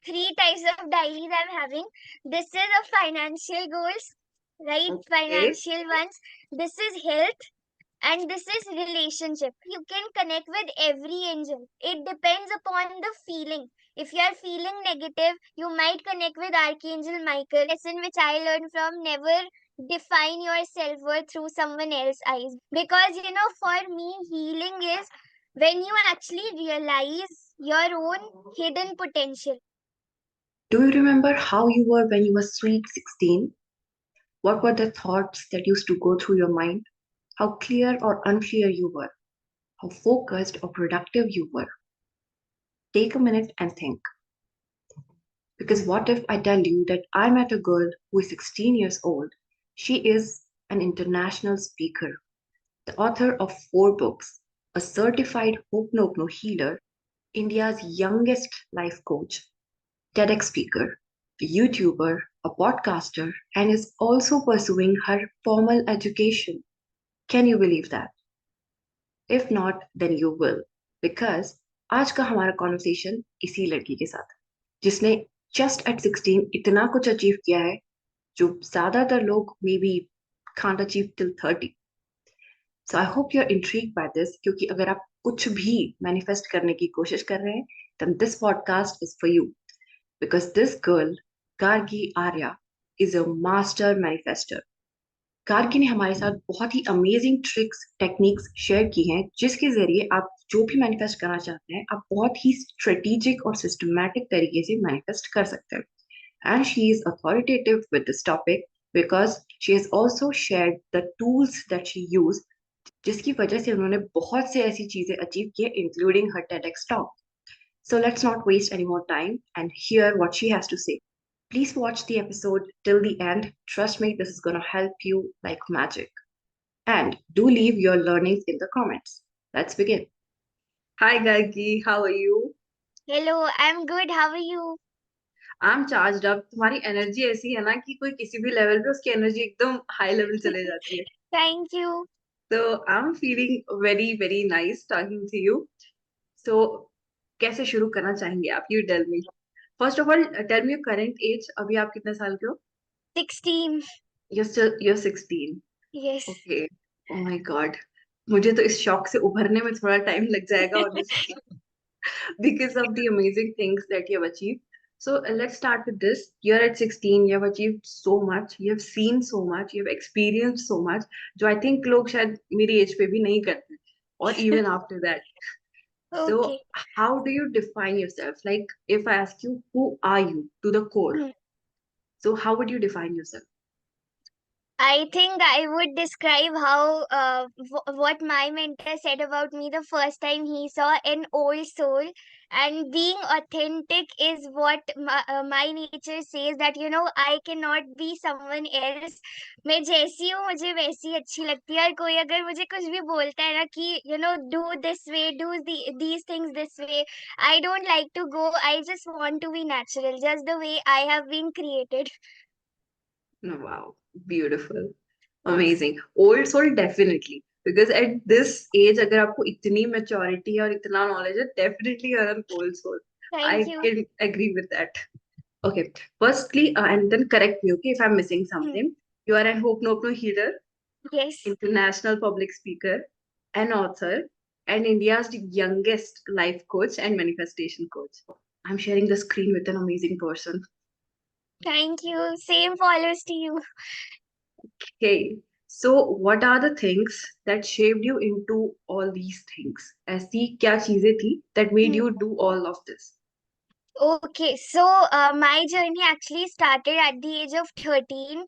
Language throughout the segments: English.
three types of diaries I'm having. This is a financial goals, right? Okay. Financial ones. This is health, and this is relationship. You can connect with every angel. It depends upon the feeling. If you are feeling negative, you might connect with Archangel Michael. Lesson which I learned from: never define your self-worth through someone else's eyes. Because for me, healing is when you actually realize your own hidden potential. Do you remember how you were when you were sweet 16? What were the thoughts that used to go through your mind? How clear or unclear you were? How focused or productive you were? Take a minute and think. Because what if I tell you that I met a girl who is 16 years old? She is an international speaker, the author of 4 books, a certified Ho'oponopono healer, India's youngest life coach, TEDx speaker, a YouTuber, a podcaster, and is also pursuing her formal education. Can you believe that? If not, then you will. Because आज का हमारा conversation इसी लड़की के साथ जिसने just eight 16 इतना कुछ अचीव किया है जो ज्यादातर लोग may be can't achieve till 30. So I hope you're intrigued by this क्योंकि अगर आप कुछ भी मैनिफेस्ट करने की कोशिश कर रहे हैं then this podcast is for you because this girl Gargi Arya is a master manifester. Gargi ने हमारे साथ बहुत ही अमेजिंग ट्रिक्स टेक्निक्स शेयर की हैं जिसके जरिए आप जो भी मैनिफेस्ट करना चाहते हैं आप बहुत ही स्ट्रेटेजिक और सिस्टमैटिक तरीके से मैनिफेस्ट कर सकते हैं and she is authoritative with this topic because she has also shared the tools that she use जिसकी वजह से उन्होंने बहुत से ऐसी चीजें अचीव की including her TEDx talk. So let's not waste any more time and hear what she has to say. Please watch the episode till the end. Trust me, this is going to help you like magic. And do leave your learnings in the comments. Let's begin. Hi, Gargi. How are you? Hello, I'm good. How are you? I'm charged up. तुम्हारी energy ऐसी है ना कि कोई किसी भी level पे उसकी एनर्जी एकदम हाई लेवल चले जाती है. Thank you. So I'm feeling very, very nice talking to you. So कैसे शुरू करना चाहेंगे आप? You tell me. First of all, tell me your current age. अभी आप कितने साल के हो? 16. You're 16. Yes. Okay. Oh my God. मुझे तो इस शॉक से उभरने में थोड़ा टाइम लग जाएगा honestly because of the amazing things that you have achieved. So let's start with this. You're at 16, you have achieved so much, you have seen so much, you have experienced so much, जो I think लोग शायद मेरी as पे भी नहीं करते or even after that. So Okay. how do you define yourself? Like if I ask you, who are you to the core? Hmm. So how would you define yourself? I think I would describe how what my mentor said about me the first time he saw an old soul, and being authentic is what my nature says that I cannot be someone else. मैं जैसी हूँ मुझे वैसी अच्छी लगती है और कोई अगर मुझे कुछ भी बोलता है ना कि do this way, these things this way, I don't like to go. I just want to be natural, just the way I have been created. Oh, wow, beautiful. Yes. Amazing. Old soul definitely. Because at this age, अगर आपको इतनी maturity और इतना knowledge है, definitely you're an old soul. Thank I you. can agree with that. Okay. Firstly, and then correct me, okay, if I'm missing Hmm. something. You are an Hope No healer, Yes. international public speaker, an author, and India's youngest life coach and manifestation coach. I'm sharing the screen with an amazing person. Thank you. Same follows to you. Okay, so what are the things that shaped you into all these things? ऐसी क्या चीजें थी that made Hmm. you do all of this? Okay, so my journey actually started at the age of 13.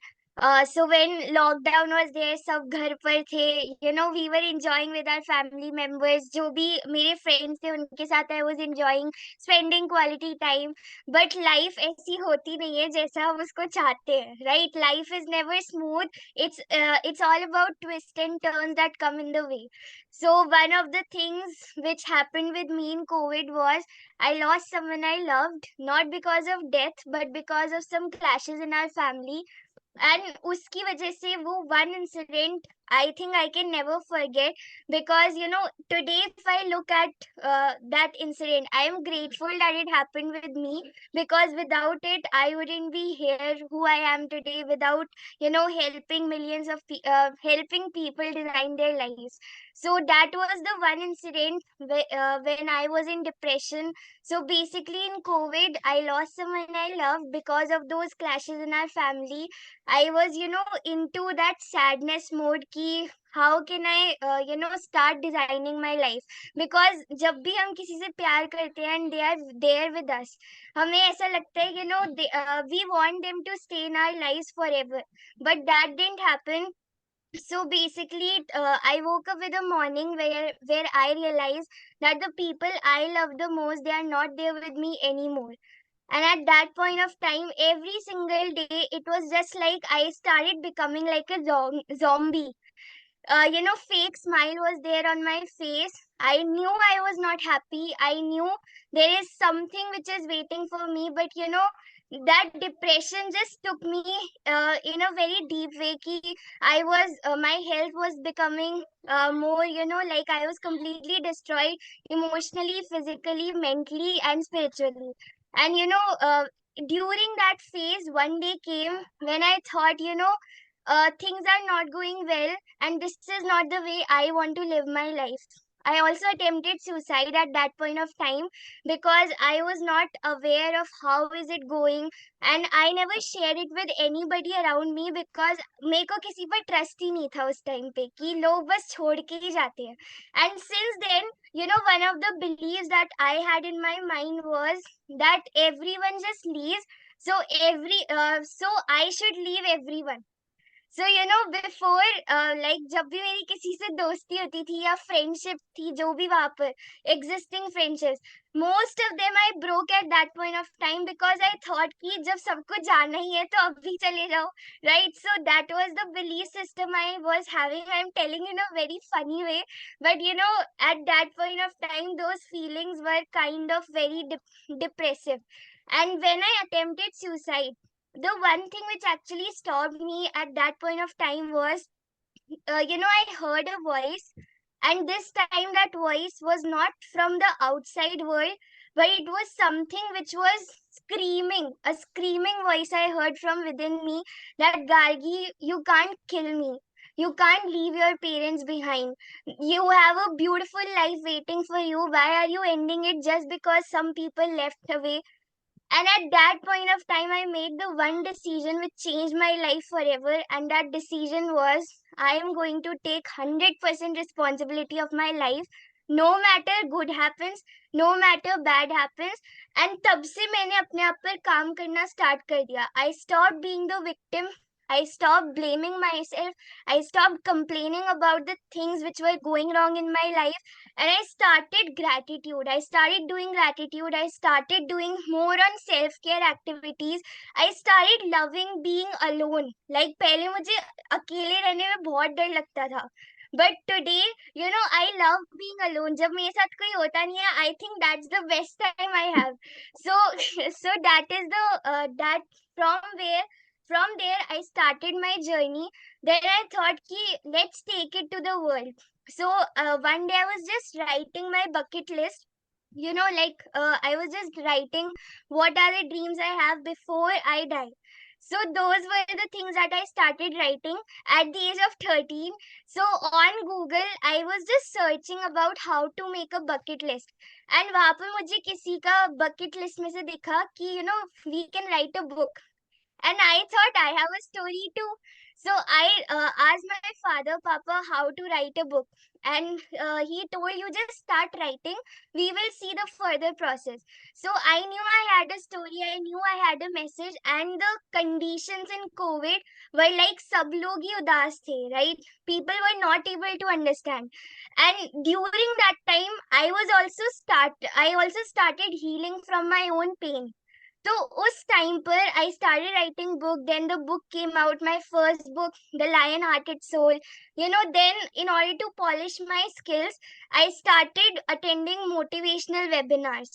So when lockdown was there, सब घर पर थे. We were enjoying with our family members. जो भी मेरे friends थे उनके साथ I was enjoying spending quality time. But life ऐसी होती नहीं है जैसा हम उसको चाहते हैं, right? Life is never smooth. It's all about twists and turns that come in the way. So one of the things which happened with me in COVID was I lost someone I loved, not because of death, but because of some clashes in our family. And उसकी वजह से वो one incident I think I can never forget, because today if I look at that incident, I am grateful that it happened with me, because without it I wouldn't be here who I am today, without helping millions of helping people design their lives. So that was the one incident when I was in depression. So basically in COVID I lost someone I loved because of those clashes in our family. I was, into that sadness mode ki how can I, start designing my life. Because जब भी हम किसी से प्यार करते हैं and they are there with us, हमें ऐसा लगता है, we want them to stay in our lives forever. But that didn't happen. So basically, I woke up with a morning where I realized that the people I love the most, they are not there with me anymore. And at that point of time, every single day, it was just like I started becoming like a zombie. Fake smile was there on my face. I knew I was not happy. I knew there is something which is waiting for me, but that depression just took me in a very deep way. My health was becoming more, like I was completely destroyed emotionally, physically, mentally, and spiritually. And during that phase, one day came when I thought, things are not going well, and this is not the way I want to live my life. I also attempted suicide at that point of time, because I was not aware of how is it going, and I never shared it with anybody around me, because मेरे को किसी पर trust ही नहीं था उस time पे कि लोग बस छोड़ के ही जाते हैं. And since then, one of the beliefs that I had in my mind was that everyone just leaves, so I should leave everyone. So before like जब भी मेरी किसी से दोस्ती होती थी या फ्रेंडशिप थी, जो भी वहां पर existing friendships, most of them I broke eight that point of time, because I thought कि जब सबको जाना ही है तो अभी चले जाओ, right. So that was the belief system I was having. I am telling in a very funny way, but at that point of time those feelings were kind of very depressive. And when I attempted suicide, the one thing which actually stopped me at that point of time was, I heard a voice, and this time that voice was not from the outside world, but it was something which was screaming, a screaming voice I heard from within me, that Gargi, you can't kill me. You can't leave your parents behind. You have a beautiful life waiting for you. Why are you ending it just because some people left away? And at that point of time, I made the one decision which changed my life forever. And that decision was, I am going to take 100% responsibility of my life. No matter good happens, no matter bad happens. And तब से मैंने अपने आप पर काम करना start कर दिया. I stopped being the victim. I stopped blaming myself. I stopped complaining about the things which were going wrong in my life, and I started gratitude. I started doing gratitude. I started doing more on self care activities. I started loving being alone. Like पहले मुझे अकेले रहने में बहुत डर लगता था. But today, I love being alone. जब मेरे साथ कोई होता नहीं है, I think that's the best time I have. So, so that is that from where from there I started my journey. Then I thought, ki, let's take it to the world. So one day I was just writing my bucket list. I was just writing what are the dreams I have before I die. So those were the things that I started writing at the age of 13. So on Google, I was just searching about how to make a bucket list. And वहाँ पर मुझे किसी का bucket list में से दिखा कि we can write a book, and I thought I have a story too. So I asked my father, Papa, how to write a book. And he told, you just start writing. We will see the further process. So I knew I had a story. I knew I had a message. And the conditions in COVID were like sab log hi udas the, right? People were not able to understand. And during that time, I also started healing from my own pain. तो उस time पर I started writing book. Then the book came out, my first book, the lion hearted soul. Then in order to polish my skills, I started attending motivational webinars.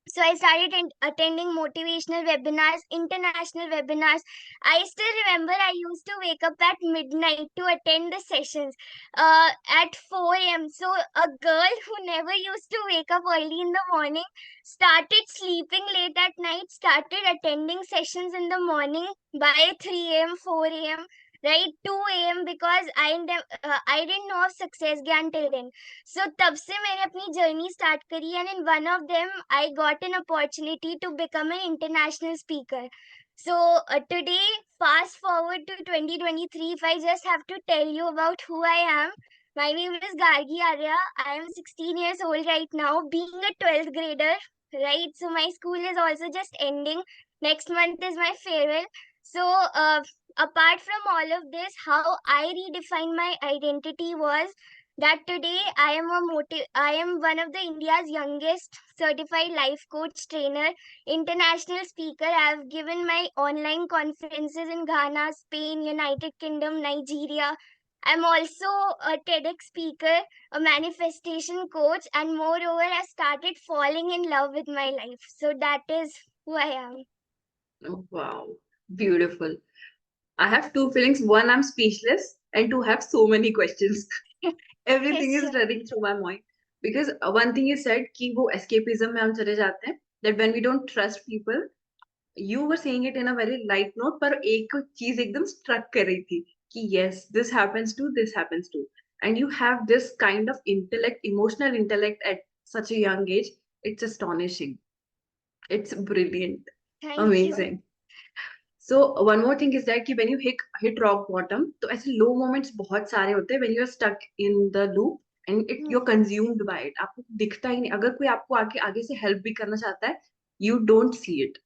So I started attending motivational webinars, international webinars. I still remember I used to wake up at midnight to attend the sessions at 4 a.m. So a girl who never used to wake up early in the morning started sleeping late at night, started attending sessions in the morning by 3 a.m., 4 a.m., right, 2 a.m., because I didn't know of success gyan till then. So तब से मैंने अपनी journey start करी, and in one of them I got an opportunity to become an international speaker. So today, fast forward to 2023, if I just have to tell you about who I am, my name is Gargi Arya. I am 16 years old right now, being a 12th grader, right? So my school is also just ending. Next month is my farewell. So apart from all of this, how I redefined my identity was that today I am one of the India's youngest certified life coach trainer, international speaker. I have given my online conferences in Ghana, Spain, United Kingdom, Nigeria. I'm also a TEDx speaker, a manifestation coach, and moreover, I started falling in love with my life. So that is who I am. Oh, wow, beautiful. I have two feelings. One, I'm speechless, and two, I have so many questions. Everything is Sure. running through my mind. Because one thing you said कि वो escapism में हम चले जाते हैं, that when we don't trust people, you were saying it in a very light note, पर एक चीज एकदम struck कर रही थी कि yes, this happens too. And you have this kind of intellect, emotional intellect at such a young age. It's astonishing. It's brilliant. Thank you. Amazing. So one more thing is that कि when you hit rock bottom तो ऐसे low moments बहुत सारे होते हैं when you are stuck in the loop and it you are Hmm. Consumed by it आपको दिखता ही नहीं अगर कोई आपको आके आगे से हेल्प भी करना चाहता है you don't see it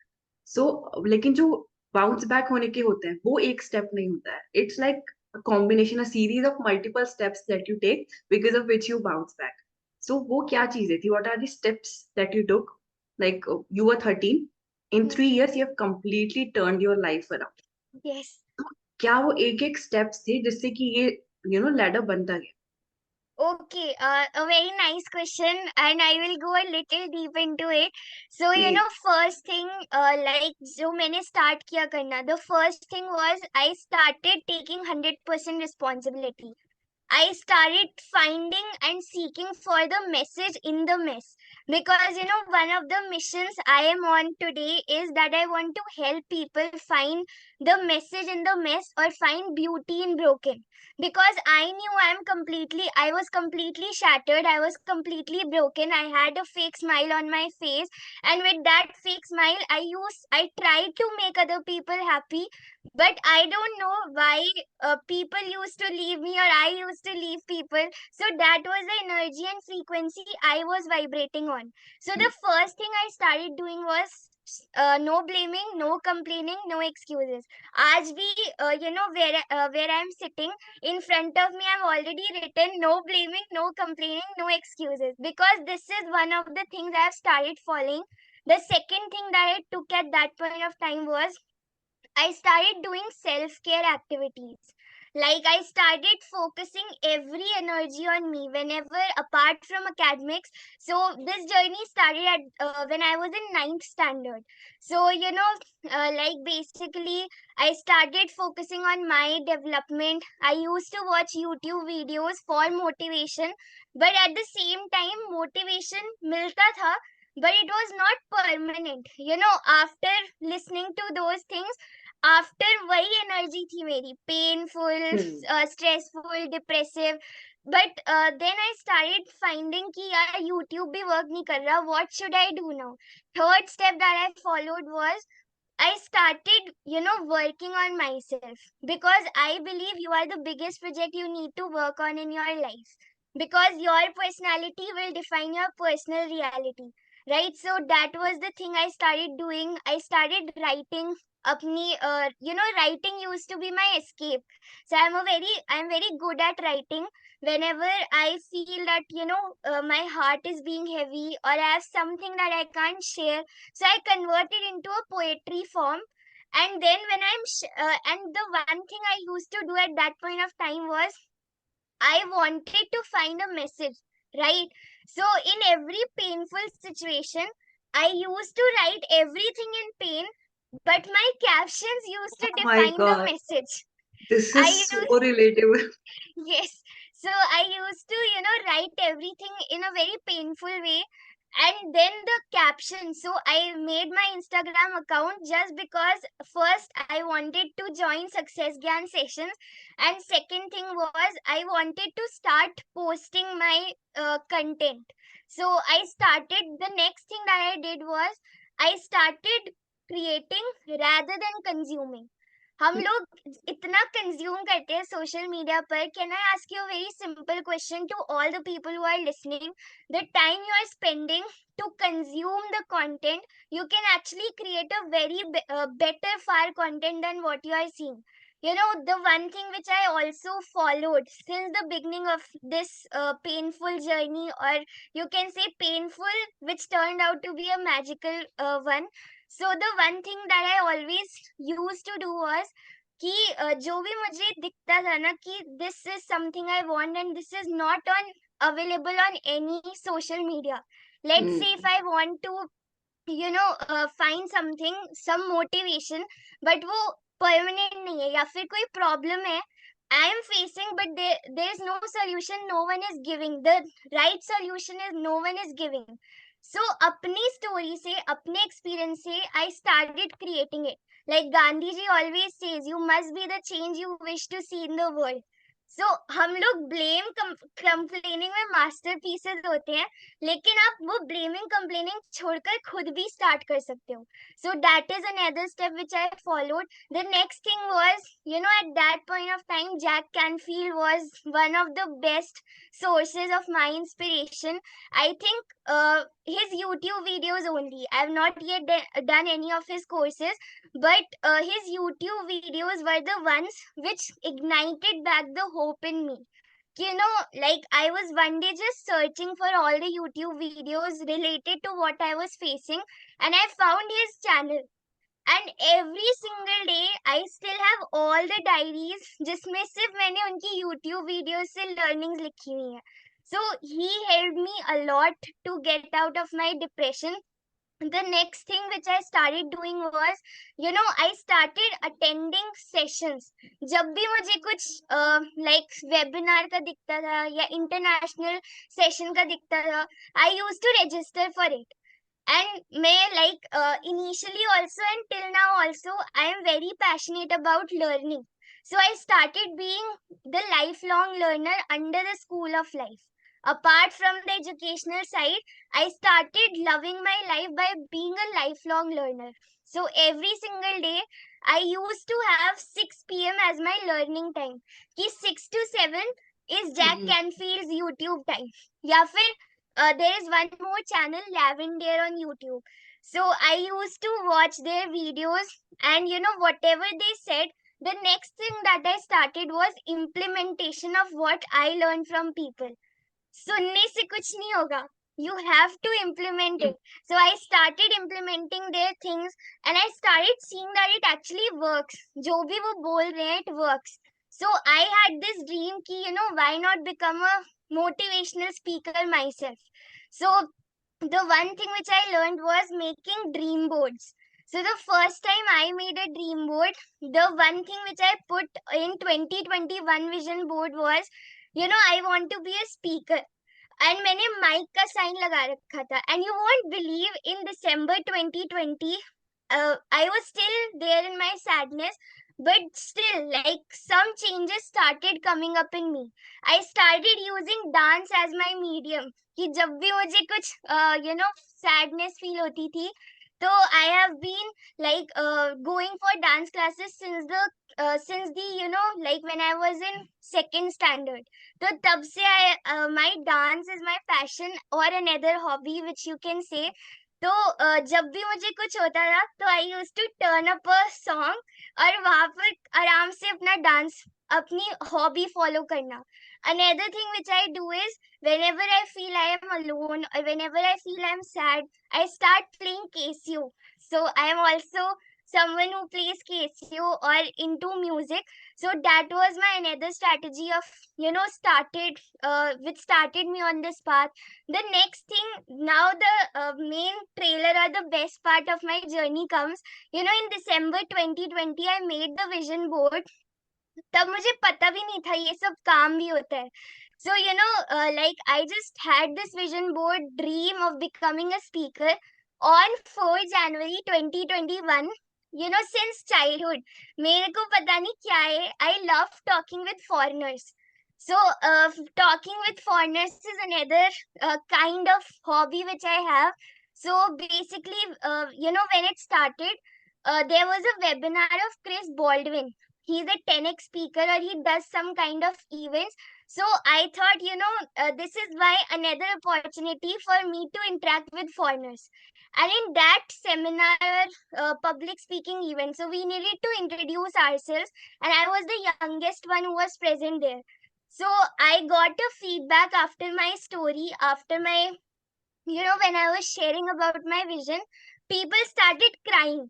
so लेकिन जो बाउंस बैक होने के होते हैं वो एक स्टेप नहीं होता है it's like a combination a series of multiple steps that you take because of which you bounce back so वो क्या चीजें थी what are the steps that you took like you were 13 in Hmm. 3 years you have completely turned your life around Yes. क्या वो एक एक steps थे जिससे कि ये लैडर बनता गया Okay, a very nice question, and I will go a little deep into it. So, please first thing, like, जो मैंने start किया करना, the first thing was I started taking 100% responsibility. I started finding and seeking for the message in the mess. Because, one of the missions I am on today is that I want to help people find the message in the mess or find beauty in broken. Because I was completely shattered. I was completely broken. I had a fake smile on my face. And with that fake smile, I tried to make other people happy. But I don't know why people used to leave me or I used to leave people. So that was the energy and frequency I was vibrating on. So the first thing I started doing was no blaming, no complaining, no excuses. आज भी where I'm sitting in front of me, I've already written no blaming, no complaining, no excuses, because this is one of the things I've started following. The second thing that I took at that point of time was I started doing self care activities. Like, I started focusing every energy on me whenever, apart from academics. So, this journey started at when I was in ninth standard. So, like, basically, I started focusing on my development. I used to watch YouTube videos for motivation, but at the same time, motivation milta tha, but it was not permanent. After listening to those things, after वही energy थी मेरी, painful, stressful, depressive. But then I started finding कि यार YouTube भी work नहीं कर रहा, what should I do now. Third step that I followed was I started, working on myself, because I believe you are the biggest project you need to work on in your life, because your personality will define your personal reality, right? So that was the thing I started doing. I started writing. Apni, writing used to be my escape. So I'm very good at writing. Whenever I feel that, my heart is being heavy or I have something that I can't share, so I convert it into a poetry form. And then and the one thing I used to do at that point of time was I wanted to find a message, right? So in every painful situation, I used to write everything in pain, but my captions used to Oh my define the God, message. this I is so relatable. Yes. So I used to, write everything in a very painful way. And then the caption. So I made my Instagram account just because first I wanted to join Success Gyan sessions. And second thing was I wanted to start posting my content. So I started, the next thing that I did was I started creating rather than consuming. हम लोग इतना consume करते हैं social media पर. Can I ask you very simple question to all the people who are listening? The time you are spending to consume the content, you can actually create a very better far content than what you are seeing. The one thing which I also followed since the beginning of this painful journey, or you can say painful, which turned out to be a magical one. So the one thing that I always used to do was कि जो भी मुझे दिखता था ना कि this is something I want and this is not on available on any social media. Let's Mm, say if I want to find something, some motivation, but वो permanent नहीं है या फिर कोई problem है I am facing, but there is no solution, no one is giving the right solution, is no one is giving. So अपनी story से, अपने experience से I started creating it. Like Gandhi ji always says, you must be the change you wish to see in the world. So हम लोग blame complaining में masterpieces होते हैं, लेकिन आप वो ब्लेमिंग कंप्लेनिंग छोड़कर खुद भी स्टार्ट कर सकते हो. So that is another step which I followed. The next thing was, at that point of time Jack Canfield was one of the best sources of my inspiration. I think his YouTube videos only. I have not yet done any of his courses, but his YouTube videos were the ones which ignited back the hope in me. Like I was one day just searching for all the YouTube videos related to what I was facing, and I found his channel. And every single day I still have all the diaries जिसमें सिर्फ मैंने उनकी YouTube videos से learnings लिखी हुई है. So he helped me a lot to get out of my depression. The next thing which I started doing was, I started attending sessions. जब भी मुझे कुछ like webinar का दिखता था या international session का दिखता था, I used to register for it. And may like initially also and till now also I am very passionate about learning. So I started being the lifelong learner under the school of life. Apart from the educational side, I started loving my life by being a lifelong learner. So every single day I used to have 6 p.m. as my learning time. Ki 6 to 7 is Jack mm, Canfield's YouTube time. या फिर there is one more channel, Lavender, on YouTube. So I used to watch their videos, and whatever they said, the next thing that I started was implementation of what I learned from people. सुनने से कुछ नहीं होगा. You have to implement mm, it. So I started implementing their things, and I started seeing that it actually works. जो भी वो बोल रहे हैं, it works. So I had this dream कि why not become a motivational speaker myself. So the one thing which I learned was making dream boards. So the first time I made a dream board, the one thing which I put in 2021 vision board was, I want to be a speaker. And मैंने mic का sign लगा रखा था. And you won't believe, in December 2020 I was still there in my sadness, but still like some changes started coming up in me. I started using dance as my medium. कि जब भी मुझे कुछ sadness feel होती थी, तो I have been like going for dance classes since the like when I was in second standard. तो तब से my dance is my passion or another hobby which you can say. तो जब भी मुझे कुछ होता था तो I used to turn up a song और वहां पर आराम से अपना डांस, अपनी हॉबी फॉलो करना. Another thing which I do is whenever I feel I am alone or whenever I feel I am sad, I start playing Casio. So I am also someone who plays Casio or into music. So that was my another strategy of, started which started me on this path. The next thing, now the main trailer or the best part of my journey comes. In December 2020 I made the vision board. तब मुझे पता भी नहीं था ये सब काम भी होता है. So, like I just had this vision board dream of becoming a speaker on 4 January 2021. Since childhood, मेरे को पता नहीं क्या है. I love talking with foreigners. So, talking with foreigners is another kind of hobby which I have. So, basically, when it started, there was a webinar of Chris Baldwin. He's a 10x speaker or he does some kind of events. So I thought, this is why another opportunity for me to interact with foreigners. And in that seminar, public speaking event, so we needed to introduce ourselves, and I was the youngest one who was present there. So I got a feedback after my story, after my, when I was sharing about my vision, people started crying.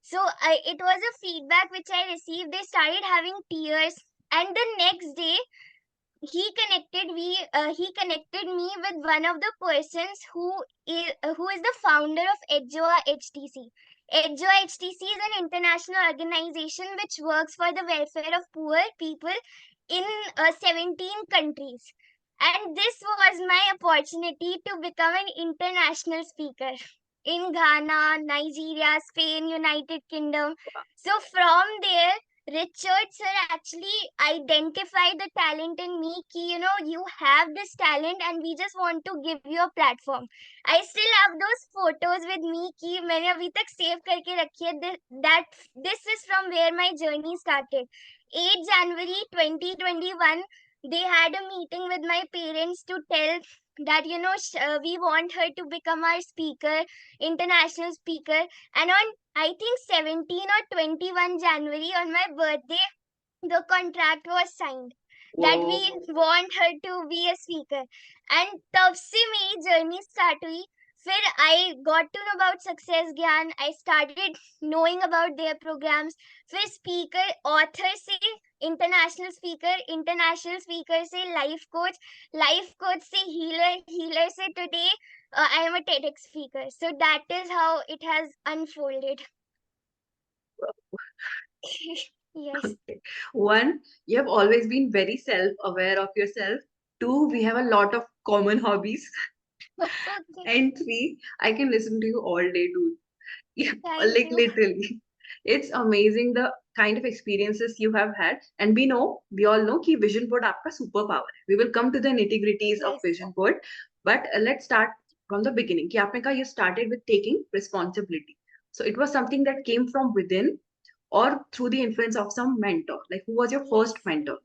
So it was a feedback which I received. They started having tears, and the next day he connected me with one of the persons who is the founder of EDGOA HTC. EDGOA HTC is an international organization which works for the welfare of poor people in 17 countries. And this was my opportunity to become an international speaker in Ghana, Nigeria, Spain, United Kingdom. So from there, Richard sir actually identified the talent in me ki, you have this talent and we just want to give you a platform. I still have those photos with me कि मैंने अभी तक save करके रखी है. This is from where my journey started. 8 January 2021, they had a meeting with my parents to tell that, we want her to become our speaker, international speaker. And on, I think, 17 or 21 January, on my birthday, the contract was signed that we want her to be a speaker. And तब से मेरी journey start हुई. फिर I got to know about Success Gyan. I started knowing about their programs. फिर speaker, author से international speaker से life coach से healer से today I am a TEDx speaker. So that is how it has unfolded. Yes. One, you have always been very self-aware of yourself. Two, we have a lot of common hobbies. Okay. And three, I can listen to you all day, dude. Yeah, Thank like you. literally. It's amazing the kind of experiences you have had. And we all know कि vision board आपका superpower है. We will come to the nitty-gritties of Yes. vision board. But let's start from the beginning. कि आपने कहा you started with taking responsibility. So it was something that came from within or through the influence of some mentor. Like who was your Yes. first mentor?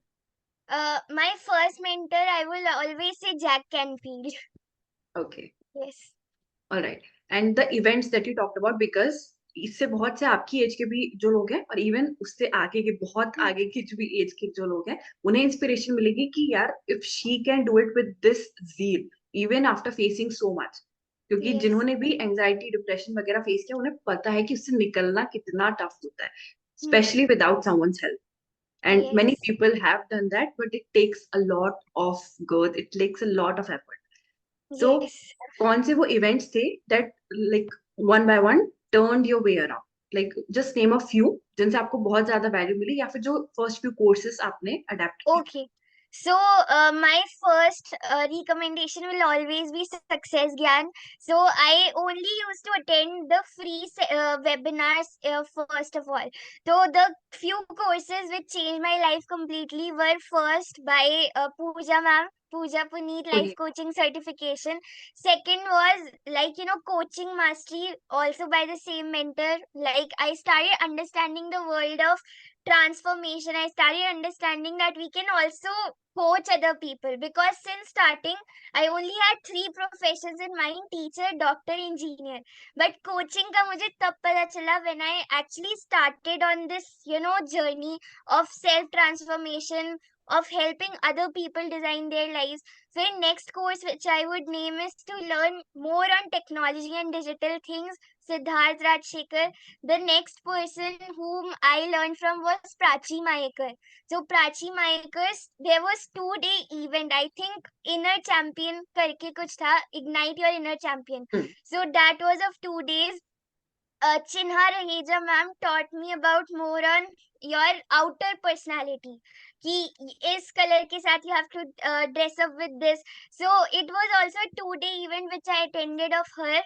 My first mentor, I will always say Jack Canfield. Okay. Yes. All right. And the events that you talked about, because इससे बहुत से आपकी as के भी जो लोग हैं और इवन उससे आगे के बहुत आगे की जो भी एज के जो लोग हैं उन्हें इंस्पिरेशन मिलेगी कि यार if she can do it with this zeal even after facing so much, क्योंकि Yes. जिन्होंने भी एंजाइटी डिप्रेशन वगैरह फेस किया उन्हें पता है कि उससे निकलना कितना टफ होता है, specially without someone's help. And Yes. many people have done that, but it takes a lot of girth, it takes a lot of effort. So Yes. कौन से वो events थे that like one by one turned your way around? Like just name a few जिनसे आपको बहुत ज्यादा value मिली या फिर जो first few courses आपने adapt किए. Okay. So, my first recommendation will always be Success Gyan. So, I only used to attend the free webinars first of all. So, the few courses which changed my life completely were first by Puja ma'am. Puja Puneet life Puneet. coaching certification. Second was like, coaching mastery also by the same mentor. Like I started understanding the world of transformation. I started understanding that we can also coach other people, because since starting I only had three professions in mind: teacher, doctor, engineer. But coaching का मुझे तब पता चला when I actually started on this journey of self transformation, of helping other people design their lives. फिर next course which I would name is to learn more on technology and digital things, Siddharth Rajshekhar. The next person whom I learned from was Prachi Mayekar. So Prachi Mayekar's, there was 2 day event, I think inner champion करके कुछ था, ignite your inner champion. Hmm. So that was of 2 days. Chinha Raheja ma'am taught me about more on your outer personality, कि इस colour के साथ you have to dress up with this. So it was also a 2 day event which I attended of her,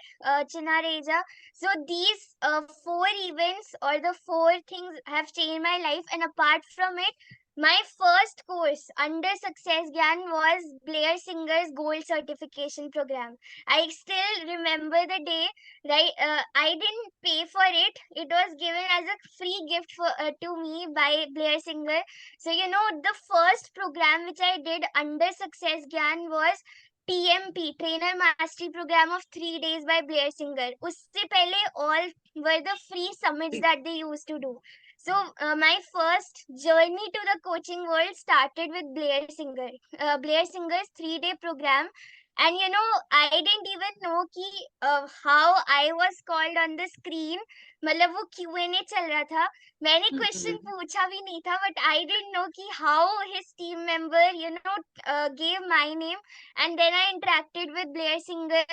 Chinha Raheja. So these 4 events or the 4 things have changed my life, and apart from it, my first course under Success Gyan was Blair Singer's Gold Certification Program. I still remember the day, right? I didn't pay for it. It was given as a free gift to me by Blair Singer. So the first program which I did under Success Gyan was TMP, Trainer Mastery Program of 3 days by Blair Singer. उससे पहले all were the free summits that they used to do. So my first journey to the coaching world started with Blair Singer. Blair Singer's 3 day program. And I didn't even know कि how I was called on the screen. मतलब वो Q&A चल रहा था, मैंने question Hmm. पूछा भी नहीं था, but I didn't know कि how his team member gave my name, and then I interacted with Blair Singer.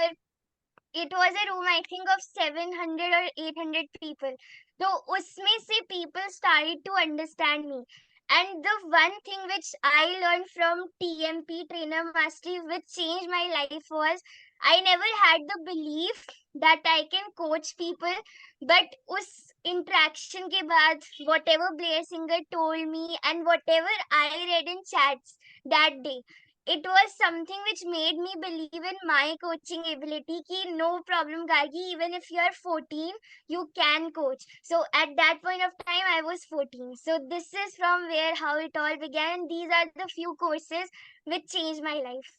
It was a room, I think, of 700 or 800 people. So usme se people started to understand me. And the one thing which I learned from TMP, Trainer Mastery, which changed my life was, I never had the belief that I can coach people. But us interaction ke baad, whatever Blair Singer told me and whatever I read in chats that day, it was something which made me believe in my coaching ability, ki no problem Gargi, even if you are 14 you can coach. So at that point of time I was 14. So this is from where how it all began. These are the few courses which changed my life.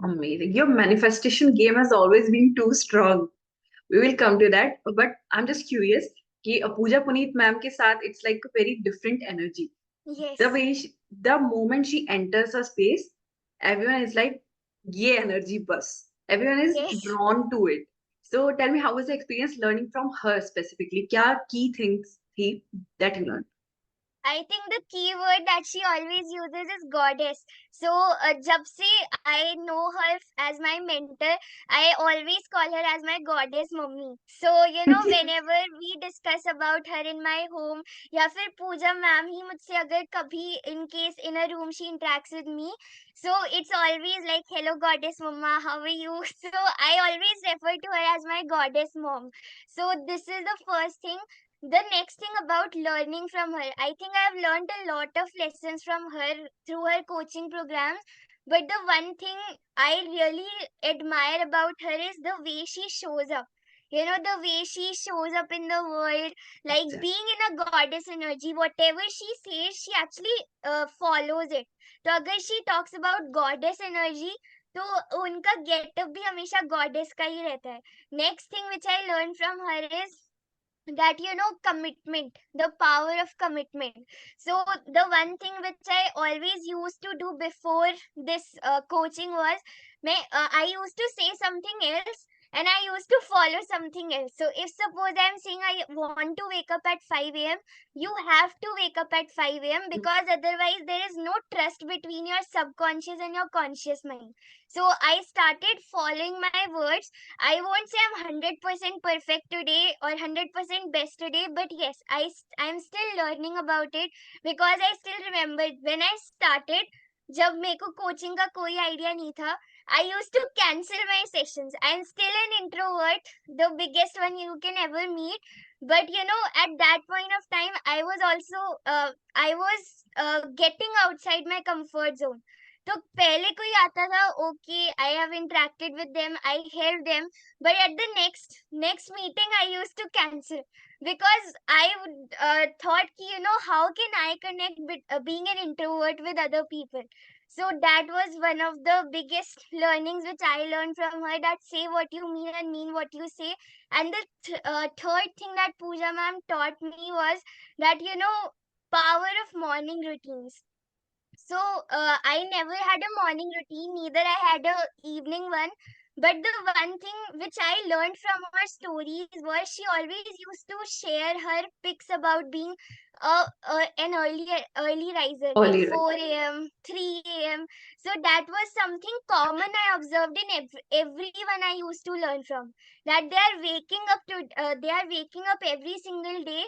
Amazing. Your manifestation game has always been too strong. We will come to that. But I'm just curious कि Puja Puneet ma'am के साथ it's like a very different energy. The Yes. way the moment she enters a space, everyone is like, ये energy bus. Everyone is Yes. drawn to it. So tell me, how was the experience learning from her specifically? क्या key things थी that you learned? I think the key word that she always uses is goddess. So, jab se I know her as my mentor, I always call her as my goddess mummy. So, whenever we discuss about her in my home, या फिर पूजा ma'am ही मुझसे अगर कभी in case in a room she interacts with me, so it's always like, hello goddess mama, how are you? So I always refer to her as my goddess mom. So this is the first thing. The next thing about learning from her, I think I have learned a lot of lessons from her through her coaching programs. But the one thing I really admire about her is the way she shows up. The way she shows up in the world, like Exactly. being in a goddess energy, whatever she says, she actually follows it. तो अगर she talks about goddess energy, तो उनका getup भी हमेशा goddess का ही रहता है. Next thing which I learned from her is that commitment, the power of commitment. So the one thing which I always used to do before this coaching was, I used to say something else and I used to follow something else. So if suppose I'm saying I want to wake up at 5 a.m., you have to wake up at 5 a.m., because otherwise there is no trust between your subconscious and your conscious mind. So I started following my words. I won't say I'm 100% perfect today or 100% best today, but yes, I'm still learning about it, because I still remember when I started, जब मेरे को coaching का कोई idea नहीं था, I used to cancel my sessions. I'm still an introvert, the biggest one you can ever meet. But at that point of time, I was getting outside my comfort zone. तो पहले कोई आता था, okay, I have interacted with them, I help them, but at the next meeting I used to cancel, because I thought ki, how can I connect with being an introvert with other people. So that was one of the biggest learnings which I learned from her, that say what you mean and mean what you say. And the third thing that Puja ma'am taught me was that power of morning routines. So I never had a morning routine, neither I had a evening one. But the one thing which I learned from her stories was she always used to share her pics about being an early riser, like Early, right? 4 a.m., 3 a.m. So that was something common I observed in everyone I used to learn from. That they are waking up every single day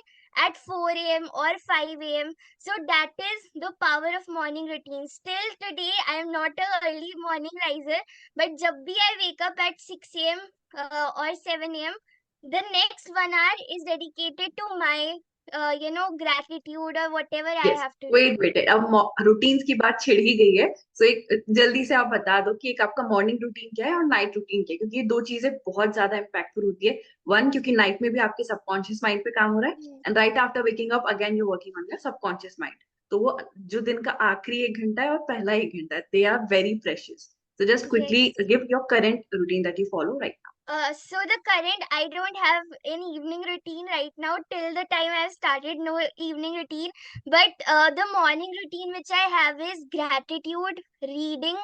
at 4 a.m. or 5 a.m. So that is the power of morning routine. Still today, I am not a early morning riser, but jab bhi I wake up at 6 a.m. Or 7 a.m., the next 1 hour is dedicated to my, gratitude or whatever I yes, have to do. Wait wait, अब routines की बात छिड़ ही गई है, सो एक जल्दी से आप बता दो कि एक आपका मॉर्निंग रूटीन क्या है और नाइट रूटीन क्या है, क्योंकि ये दो चीजें बहुत ज्यादा इम्पैक्टफुल होती है। वन, क्योंकि नाइट में भी आपके सबकॉन्शियस माइंड पे काम हो रहा है, Hmm. And right after waking up again you working on your subconscious mind. तो वो जो दिन का आखिरी 1 घंटा है और पहला 1 घंटा है, they are very precious. So just quickly Yes. give your current routine that you follow right now. So the current, I don't have an evening routine right now. Till the time I've started, no evening routine. But the morning routine which I have is gratitude, reading,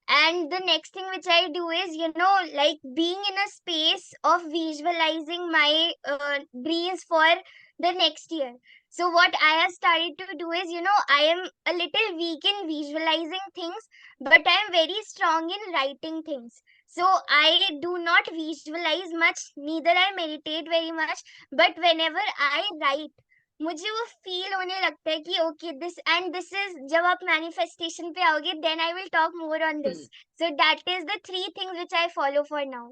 and the next thing which I do is, like being in a space of visualizing my dreams for the next year. So what I have started to do is, I am a little weak in visualizing things, but I am very strong in writing things. So I do not visualize much, neither I meditate very much, but whenever I write, मुझे वो feel होने लगता है कि okay this and this is, जब आप manifestation पे आओगे then I will talk more on this. So that is the three things which I follow for now.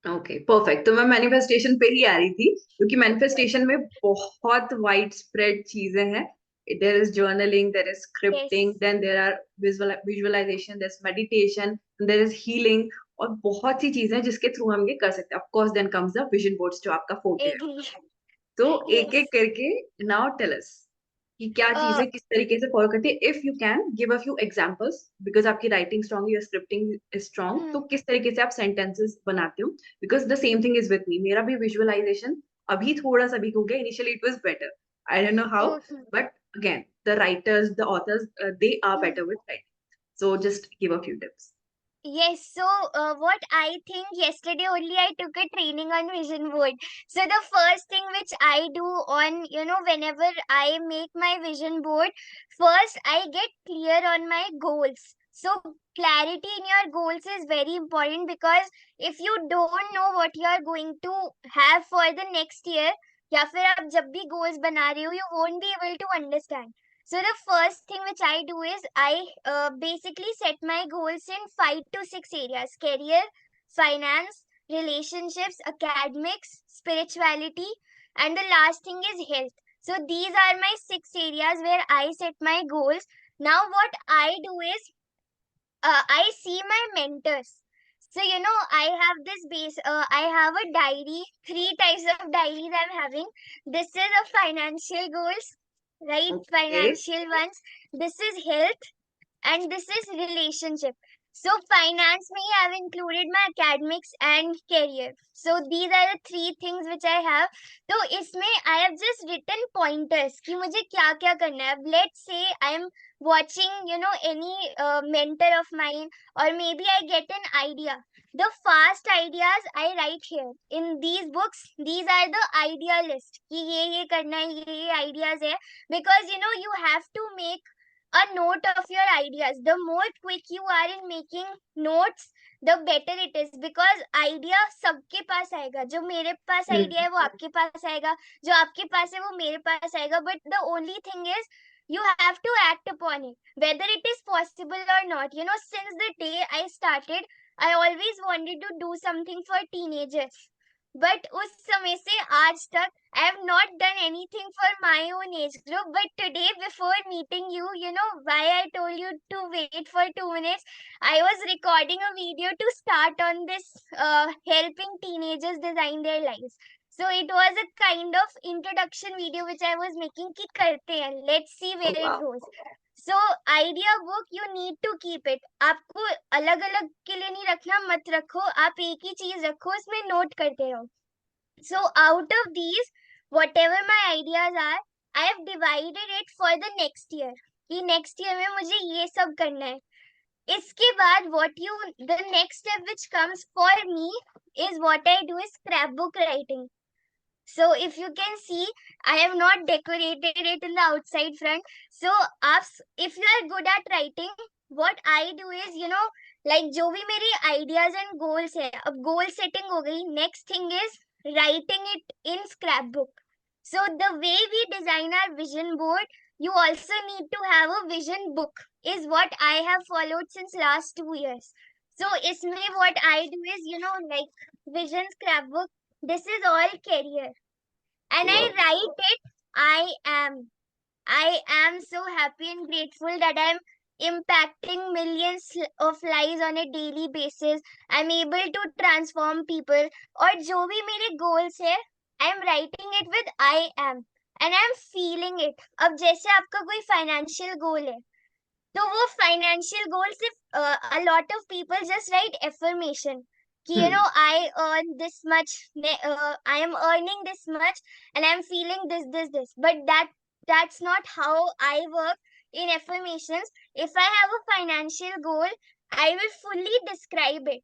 Okay, perfect. तो मैं मैनिफेस्टेशन पे ही आ रही थी, क्योंकि Yes. मैनिफेस्टेशन में बहुत वाइड स्प्रेड चीजें हैं। There is journaling, there is scripting, Yes. Then there are visualization, there is meditation, there is healing, और बहुत सी चीजें हैं जिसके थ्रू हम ये कर सकते हैं। Of course then comes the vision boards, जो आपका फोर्टे है। Agree. तो एक एक Yes. करके नाउ टेल अस कि क्या uh, चीजें किस तरीके से फॉलो करती है। If you can give a few examples, because आपकी writing strong, your scripting is strong, तो mm, किस तरीके से आप सेंटेंसेस बनाते हो? Because the same thing is with me, मेरा भी विजुअलाइजेशन अभी थोड़ा सा वीक हो गया। Initially it was better, I don't know how, okay. But again the writers, the authors, they are Mm. Better with writing. So just give a few tips. Yes, so what I think, yesterday only I took a training on vision board. So the first thing which I do on, whenever I make my vision board, first I get clear on my goals. So clarity in your goals is very important, because if you don't know what you are going to have for the next year, या फिर आप जब भी goals बना रहे हो, you won't be able to understand. So the first thing which I do is I basically set my goals in 5 to 6 areas: career, finance, relationships, academics, spirituality, and the last thing is health. So these are my 6 areas where I set my goals. Now what I do is I see my mentors. So I have this base. I have a diary. Three types of diaries I'm having. This is a financial goals, right? Okay. Financial ones. This is health, and this is relationship. So finance may have included my academics and career. So these are the three things which I have. So इसमें I have just written pointers कि मुझे क्या क्या करना है. Let's say I am watching, any mentor of mine, or maybe I get an idea. The fast ideas I write here in these books. These are the idea list कि ये करना है, ये ideas है. Because you have to make a note of your ideas. The more quick you are in making notes, the better it is, because idea सबके पास आएगा. जो मेरे पास idea है वो आपके पास आएगा, जो आपके पास है वो मेरे पास आएगा. But the only thing is you have to act upon it, whether it is possible or not. Since the day I started, I always wanted to do something for teenagers, but उस समय से आज तक I have not done anything for my own age group. But today, before meeting you, why I told you to wait for 2 minutes. I was recording a video to start on this helping teenagers design their lives. So it was a kind of introduction video which I was making कि करते हैं. Let's see where it वाह, goes. So idea book you need to keep it. आपको अलग अलग के लिए नहीं रखना, मत रखो. आप एक ही चीज रखो, उसमें नोट करते रहो. So out of these, whatever my ideas are, I have divided it for the next year. कि नेक्स्ट ईयर में मुझे ये सब करना है. इसके बाद the next step which comes for me is what I do is scrapbook writing. So if you can see, I have not decorated it in the outside front. So if you are good at writing, what I do is, like जो भी मेरी ideas and goals है, अब goal setting हो गई. Next thing is writing it in scrapbook. So the way we design our vision board, you also need to have a vision book. Is what I have followed since last 2 years. So इसमें what I do is, like vision scrapbook. This is all career. And I Wow. write it. I am so happy and grateful that I'm impacting millions of lives on a daily basis. I'm able to transform people. और जो भी मेरे goals है, I'm writing it with I am. And I'm feeling it. अब जैसे आपका कोई financial goal है, तो वो फाइनेंशियल गोल सिर्फ अ lot of people just right affirmation कि Hmm. I earn this much, I am earning this much and I am feeling this but that's not how I work in affirmations. If I have a financial goal, I will fully describe it.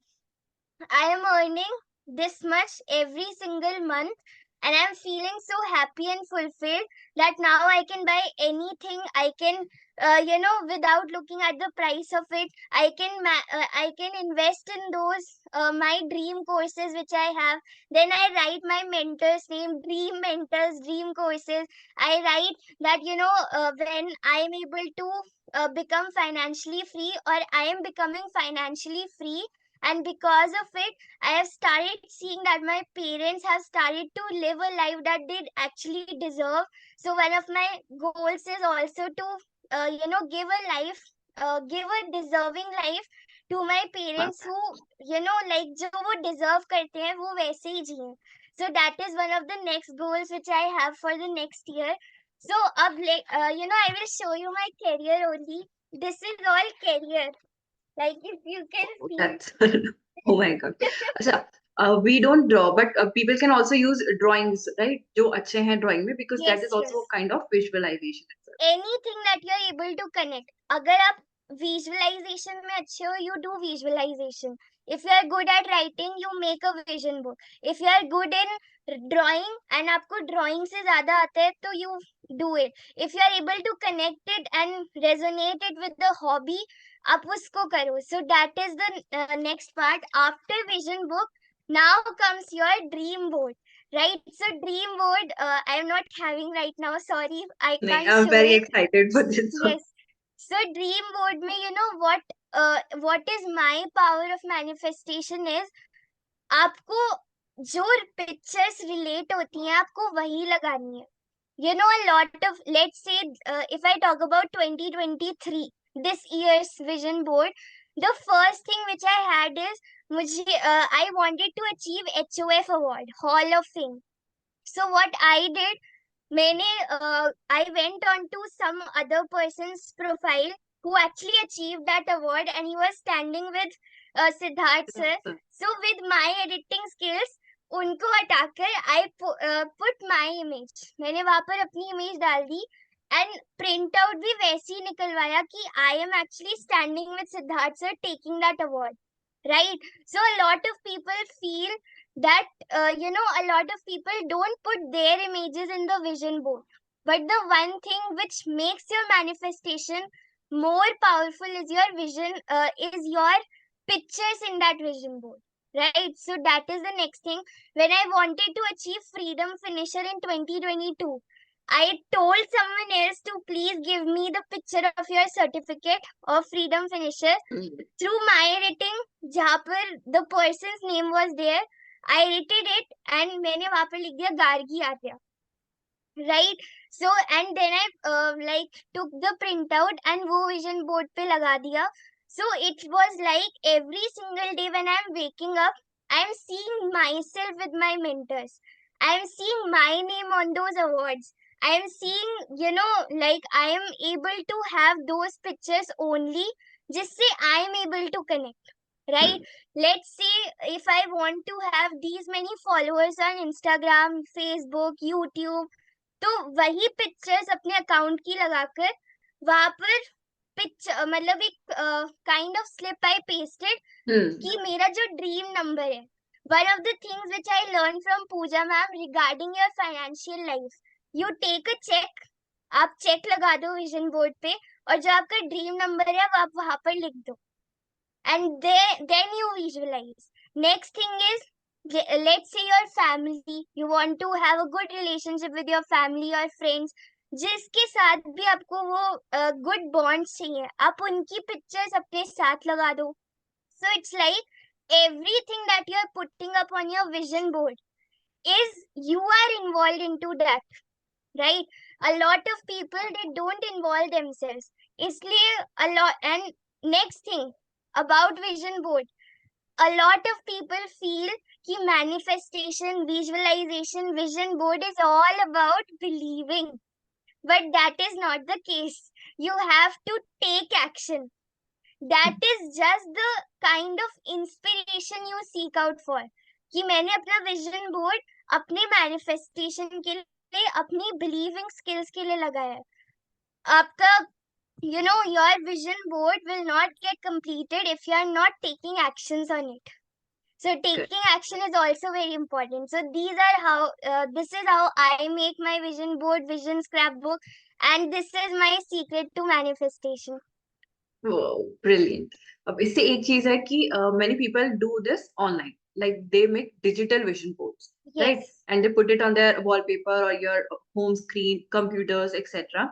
I am earning this much every single month, and I'm feeling so happy and fulfilled that now I can buy anything. I can, without looking at the price of it, I can invest in those my dream courses which I have. Then I write my mentor's name, dream mentors, dream courses. I write that when I am able to become financially free, or I am becoming financially free, and because of it I have started seeing that my parents have started to live a life that they actually deserve. So one of my goals is also to give a life, give a deserving life to my Wow. parents, who like जो वो deserve करते हैं वो वैसे ही जिए. So that is one of the next goals which I have for the next year. So अब I will show you my career only. This is all career, like if you can Oh, see. that's oh my God. अच्छा, we don't draw, but people can also use drawings, right? जो अच्छे हैं drawing में, because that Yes, is also a yes. kind of visualization itself. Anything that you are able to connect. अगर आप visualization में अच्छे हो, you do visualization. If you are good at writing, you make a vision book. If you are good in drawing and आपको drawing से ज़्यादा आता है, तो you do it. If you are able to connect it and resonate it with the hobby, आप उसको करो. So that is the next part. After vision book, now comes your dream board. Right, so dream board, I am not having right now. Sorry, I नहीं, can't I'm show very it. excited for this one. Yes. So dream board में, what is my power of manifestation is, आपको जो pictures relate होती हैं, आपको वही लगानी है. A lot of, let's say, if I talk about 2023, this year's vision board, the first thing which I had is, I wanted to achieve HOF award, Hall of Fame. So what I did, I went on to some other person's profile who actually achieved that award, and he was standing with Siddharth sir. So with my editing skills, उनको हटाकर put my image. मैंने वहां पर अपनी image डाल दी, and print out भी वैसे ही निकलवाया कि I am actually standing with Siddharth sir taking that award. Right? So a lot of people feel that a lot of people don't put their images in the vision board, but the one thing which makes your manifestation more powerful is your vision, is your pictures in that vision board. Right, so that is the next thing. When I wanted to achieve freedom finisher in 2022, I told someone else to please give me the picture of your certificate of freedom finisher. Through my editing, जहाँ पर the person's name was there, I edited it and मैंने वहाँ पर लिख दिया Gargi Arya. Right, so and then I like took the printout and वो vision board पे लगा दिया. So it was like every single day when I'm waking up, I'm seeing myself with my mentors. I'm seeing my name on those awards. I'm seeing, like I am able to have those pictures only जिससे I am able to connect. Right, let's say if I want to have these many followers on Instagram, Facebook, YouTube, तो वही pictures अपने account की लगाकर वहां पर picture मतलब एक kind of slip I pasted कि मेरा जो ड्रीम नंबर है. One of the things which I learn from Pooja ma'am regarding your financial life, you take a check, आप चेक लगा दो विजन बोर्ड पे, और जो आपका ड्रीम नंबर है वो आप वहां पर लिख दो, and then you visualize. Next thing is, let's say your family, you want to have a good relationship with your family or friends, जिसके साथ भी आपको वो गुड बॉन्ड्स चाहिए, आप उनकी पिक्चर्स अपने साथ लगा दो. So it's like everything that you are putting up on your vision board is you are involved into that, right? A lot of people, they don't involve themselves, इसलिए a lot. And next thing about vision board, a lot of people feel कि manifestation, visualization, vision board is all about believing, but that is not the case. You have to take action. That is just the kind of inspiration you seek out for, कि मैंने अपना vision board अपने manifestation के लिए, अपनी believing skills के लिए लगाया है. आपका, your vision board will not get completed if you are not taking actions on it. So taking action is also very important. So this is how I make my vision board, vision scrapbook, and this is my secret to manifestation. Brilliant. अब इससे एक चीज है कि many people do this online, like they make digital vision boards, right? Yes. And they put it on their wallpaper or your home screen, computers, etc.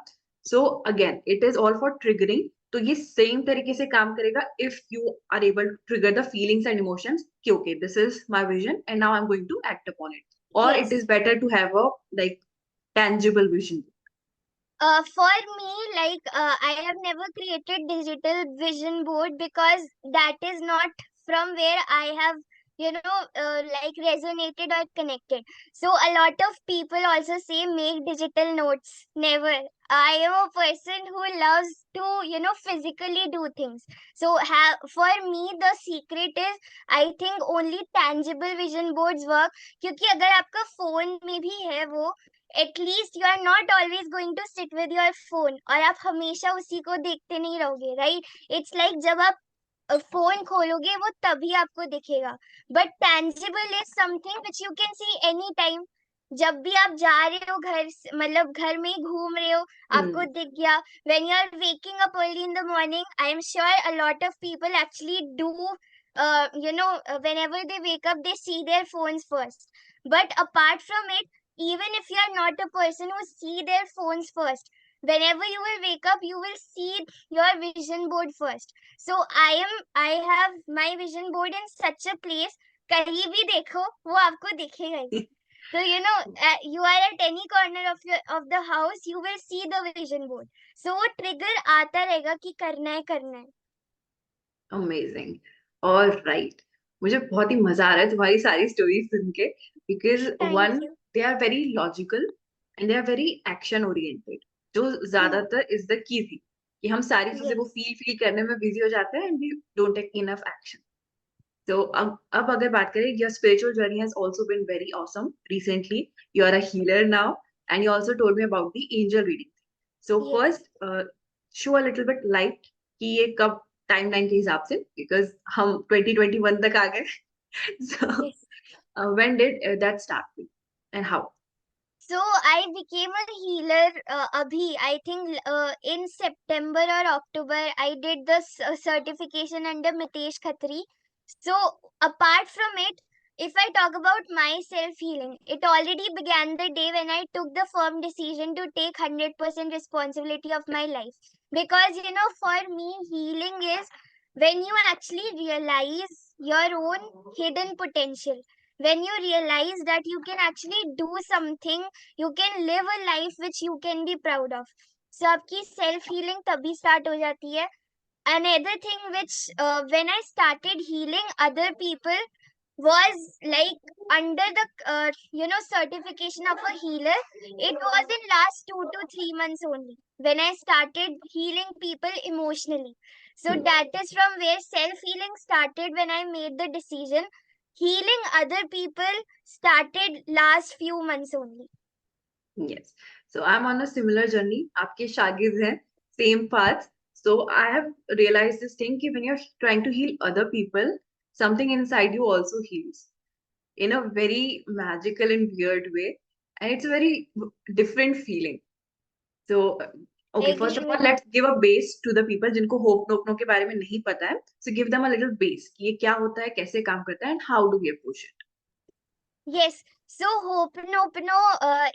So again, it is all for triggering. तो ये same तरीके से काम करेगा if you are able to trigger the feelings and emotions कि okay, this is my vision and now I'm going to act upon it. Or it Yes. is better to have a like tangible vision. For me, like I have never created digital vision board because that is not from where I have, like resonated or connected. So a lot of people also say make digital notes. Never. I am a person who loves to, physically do things. So for me, the secret is, I think only tangible vision boards work. क्योंकि अगर आपका phone में भी है वो, at least you are not always going to sit with your phone, और आप हमेशा उसी को देखते नहीं रहोगे, राइट? इट्स लाइक जब आप फोन खोलोगे वो तभी आपको दिखेगा. But tangible is something which you can see any time. जब भी आप जा रहे हो घर मतलब घर में ही घूम रहे हो, आपको दिख गया. When you are waking up early in the morning, I am sure a lot of people actually do, whenever they wake up they see their phones first. But apart from it, even if you are not a person who see their phones first, whenever you will wake up you will see your vision board first. So I have my vision board in such a place, कहीं भी देखो वो आपको दिखेगा ही. So you are at any corner of the house, you will see the vision board. So वो trigger आता रहेगा कि करना है करना है. अमेजिंग. All right. मुझे बहुत ही मजा आ रहा है तुम्हारी सारी स्टोरी सुन के because Thank one, you. They are very logical and they are very action oriented, जो ज्यादातर इज द की थी कि हम सारी चीजें Yes. को फील करने में बिजी हो जाते हैं and we don't take enough action. तो अब अगर बात करें, your spiritual journey has also been very awesome recently. You are a healer now and you also told me about the angel reading. So Yes. First show a little bit light कि ये कब timeline के हिसाब से, because हम 2021 तक आ गए. सो Yes. When did that start and how? So I became a healer abhi, I think in September or October I did the certification under Mitesh Khatri. So apart from it, if I talk about my self healing, it already began the day when I took the firm decision to take 100% responsibility of my life. Because for me healing is when you actually realize your own hidden potential, when you realize that you can actually do something, you can live a life which you can be proud of. So आपकी self healing तभी start हो जाती है. Another thing which when I started healing other people was like under the certification of a healer, it was in last 2 to 3 months only when I started healing people emotionally. So that is from where self healing started. When I made the decision, healing other people started last few months only. Yes. So I'm on a similar journey. आपके शागिर्द हैं. same path. So I have realized this thing कि when you're trying to heal other people, something inside you also heals in a very magical and weird way, and it's a very different feeling. So okay, first Agree of all, with let's give a base to the people जिनको hope no के बारे में नहीं पता है. So give them a little base कि ये क्या होता है, कैसे काम करता है, and how do we approach it. Yes. So Ho'oponopono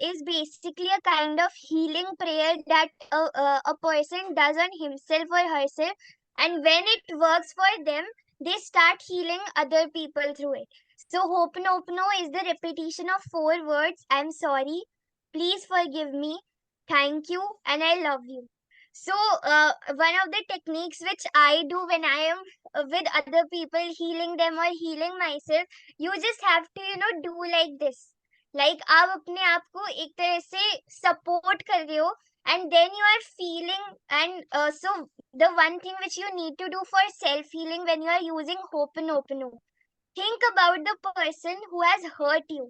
is basically a kind of healing prayer that a person does on himself or herself, and when it works for them, they start healing other people through it. So Ho'oponopono is the repetition of four words: I'm sorry, please forgive me, thank you, and I love you. So one of the techniques which I do when I am with other people, healing them or healing myself, you just have to do like this. Like आप अपने आप को एक तरह से support कर रहे हो, and then you are feeling. And so the one thing which you need to do for self healing when you are using Ho'oponopono, think about the person who has hurt you.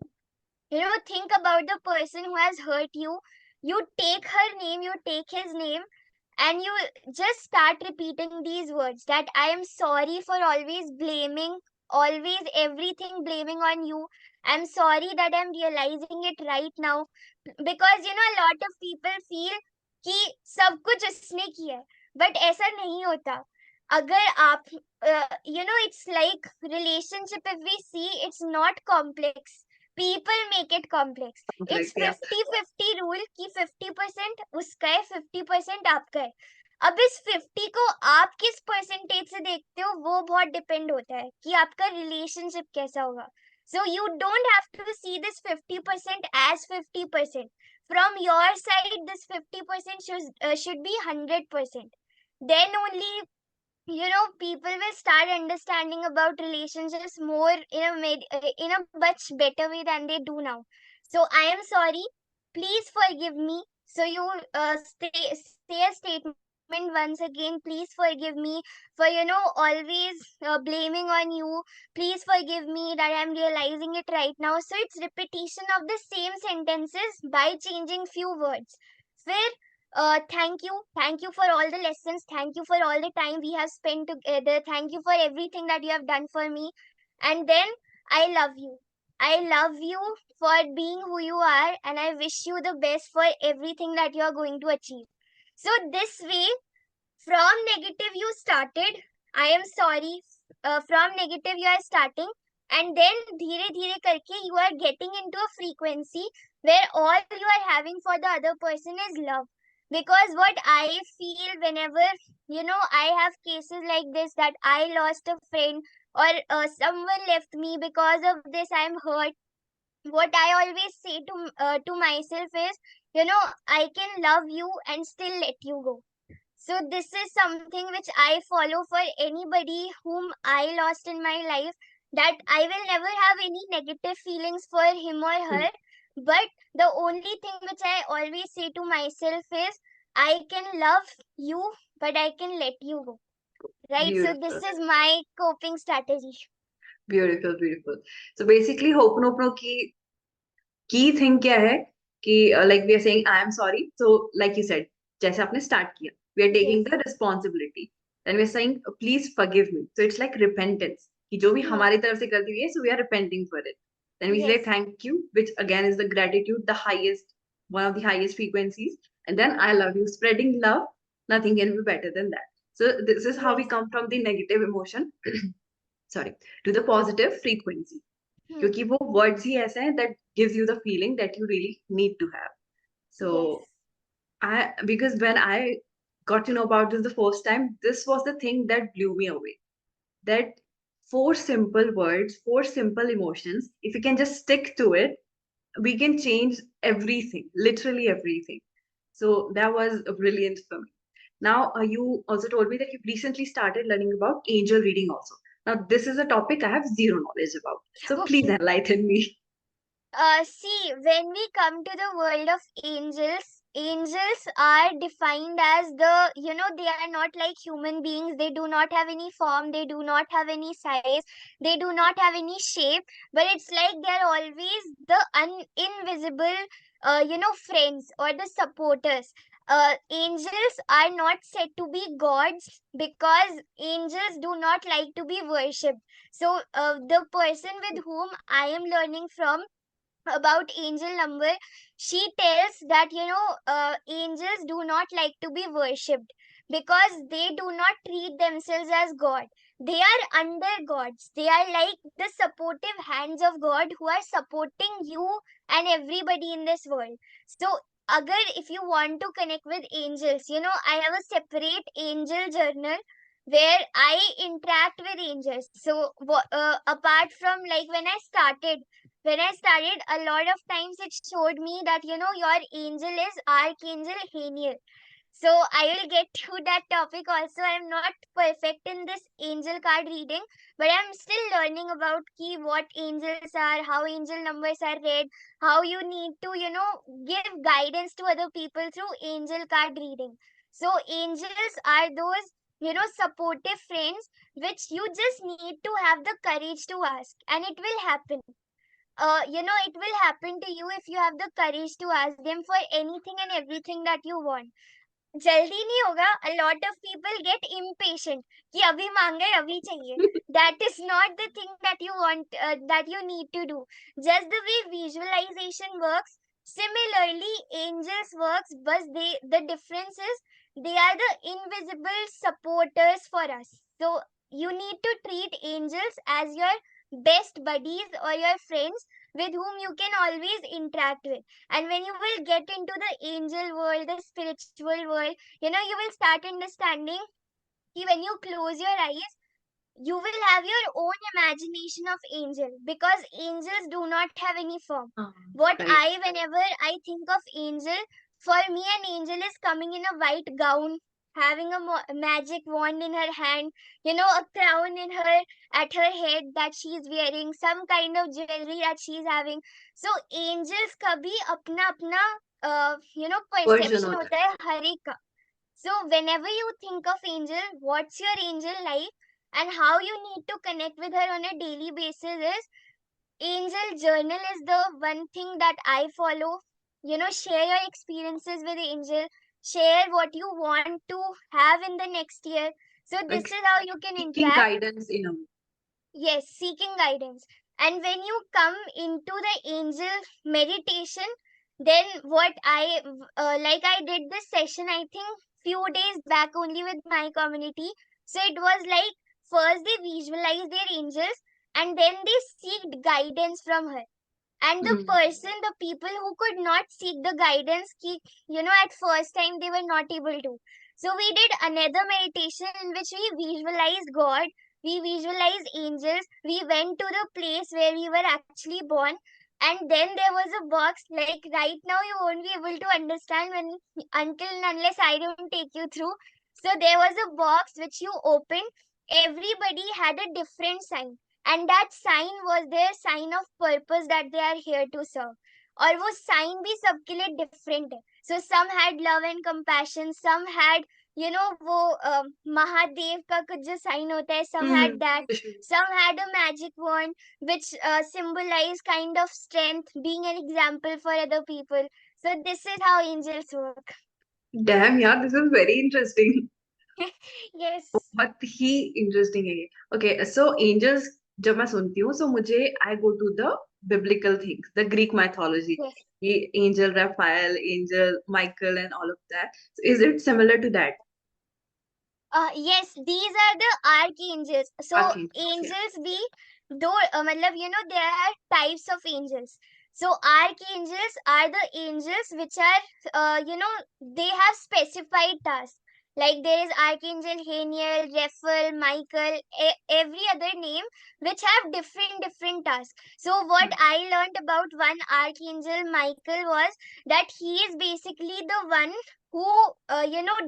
Think about the person who has hurt you. You take her name, you take his name, and you just start repeating these words: that I am sorry for always blaming, always everything blaming on you. I'm sorry that I'm realizing it right now. Because a lot of people feel कि सब कुछ उसने किया है, but ऐसा नहीं होता. अगर आप it's like relationship. If we see, it's not complex. People make it complex. It's Complex, yeah. 50-50 rule कि 50% उसका है, 50% आपका है. अब इस 50 को आप किस परसेंटेज से देखते हो वो बहुत डिपेंड होता है कि आपका रिलेशनशिप कैसा होगा. So you don't have to see this 50% as 50%. From your side, this 50% should be 100%. Then only people will start understanding about relationships more in a much better way than they do now. So I am sorry, please forgive me. So you say a statement once again: please forgive me for always blaming on you. Please forgive me that I'm realizing it right now. So it's repetition of the same sentences by changing few words. फिर thank you for all the lessons, thank you for all the time we have spent together, thank you for everything that you have done for me. And then I love you for being who you are, and I wish you the best for everything that you are going to achieve. So this way, from negative you started, I am sorry. From negative you are starting, and then धीरे धीरे करके you are getting into a frequency where all you are having for the other person is love. Because what I feel whenever I have cases like this, that I lost a friend, or someone left me, because of this I am hurt. What I always say to myself is, I can love you and still let you go. So this is something which I follow for anybody whom I lost in my life, that I will never have any negative feelings for him or Hmm. her. But the only thing which I always say to myself is, I can love you, but I can let you go. Right? So this Beautiful, is my coping strategy. beautiful, beautiful. So basically, Ho'oponopono key thing क्या है कि like we are saying I am sorry. So like you said, जैसे आपने start किया, we are taking Yes. The responsibility, then we are saying please forgive me. So it's like repentance कि जो भी Hmm. हमारी तरफ से गलती हुई है, so we are repenting for it. Then we say Yes. Thank you, which again is the gratitude, the highest, one of the highest frequencies. And then I love you, spreading love. Nothing can be better than that. So this is how we Yes. come from the negative emotion sorry, to the positive frequency. Hmm. क्योंकि वो words ही ऐसे हैं that gives you the feeling that you really need to have. So Yes. I, because when I got to know about this the first time, this was the thing that blew me away. That four simple words, four simple emotions, if we can just stick to it, we can change everything, literally everything. So that was brilliant for me. Now, you also told me that you've recently started learning about angel reading also. Now, this is a topic I have zero knowledge about. So please Okay. enlighten me. See, when we come to the world of angels, angels are defined as they are not like human beings. They do not have any form, they do not have any size, they do not have any shape, but it's like they are always the invisible, friends or the supporters. angels are not said to be gods because angels do not like to be worshipped. So the person with whom I am learning from about angel number, she tells that angels do not like to be worshipped because they do not treat themselves as god. They are under gods. They are like the supportive hands of god who are supporting you and everybody in this world. So agar if you want to connect with angels, I have a separate angel journal where I interact with angels. So apart from like when I started, a lot of times it showed me that your angel is Archangel Haniel. So I will get to that topic also. I'm not perfect in this angel card reading, but I'm still learning about what angels are, how angel numbers are read, how you need to give guidance to other people through angel card reading. So angels are those supportive friends which you just need to have the courage to ask, and it will happen. It will happen to you if you have the courage to ask them for anything and everything that you want. जल्दी नहीं होगा. A lot of people get impatient कि अभी मांगे अभी चाहिए. That is not the thing that you want, that you need to do. Just the way visualization works, similarly angels works, but the difference is they are the invisible supporters for us. So you need to treat angels as your best buddies or your friends with whom you can always interact with. And when you will get into the angel world, the spiritual world, you will start understanding that when you close your eyes, you will have your own imagination of angel, because angels do not have any form. What Right. whenever I think of angel, for me an angel is coming in a white gown, having a magic wand in her hand, a crown in her at her head that she's wearing, some kind of jewelry that she's having. So angels का भी अपना अपना Version perception होता होता है हर एक का. So whenever you think of angel, what's your angel like and how you need to connect with her on a daily basis is angel journal is the one thing that I follow. Share your experiences with angel, share what you want to have in the next year. So है. this Like is how you can seeking interact. guidance in a way. Yes, seeking guidance. And when you come into the angel meditation, then what I did this session, I think few days back only with my community. So it was like first they visualize their angels and then they seeked guidance from her. And the Hmm. person, the people who could not seek the guidance, at first time they were not able to. So we did another meditation in which we visualized God, we visualized angels, we went to the place where we were actually born, and then there was a box. Like right now, you won't be able to understand when until and unless I don't take you through. So there was a box which you opened. Everybody had a different sign, and that sign was their sign of purpose that they are here to serve. और वो sign भी सबके लिए different है. So some had love and compassion, some had वो महादेव का कुछ जो sign होता है, some Hmm. had that, some had a magic wand which symbolize kind of strength, being an example for other people. So this is how angels work. Damn, yeah, this is very interesting. Yes. बहुत ही interesting है ये. Okay, so angels जब मैं सुनती हूँ, so मुझे I go to the biblical things, the Greek mythology. Yes. ये angel Raphael, angel Michael, and all of that. So is it similar to that? Yes, these are the archangels. So Archangels, yeah. angels be though matlab, there are types of angels. So archangels are the angels which are they have specified tasks. Like there is Archangel Haniel, Raphael, Michael, every other name which have different tasks. So what Hmm. I learned about one Archangel Michael was that he is basically the one who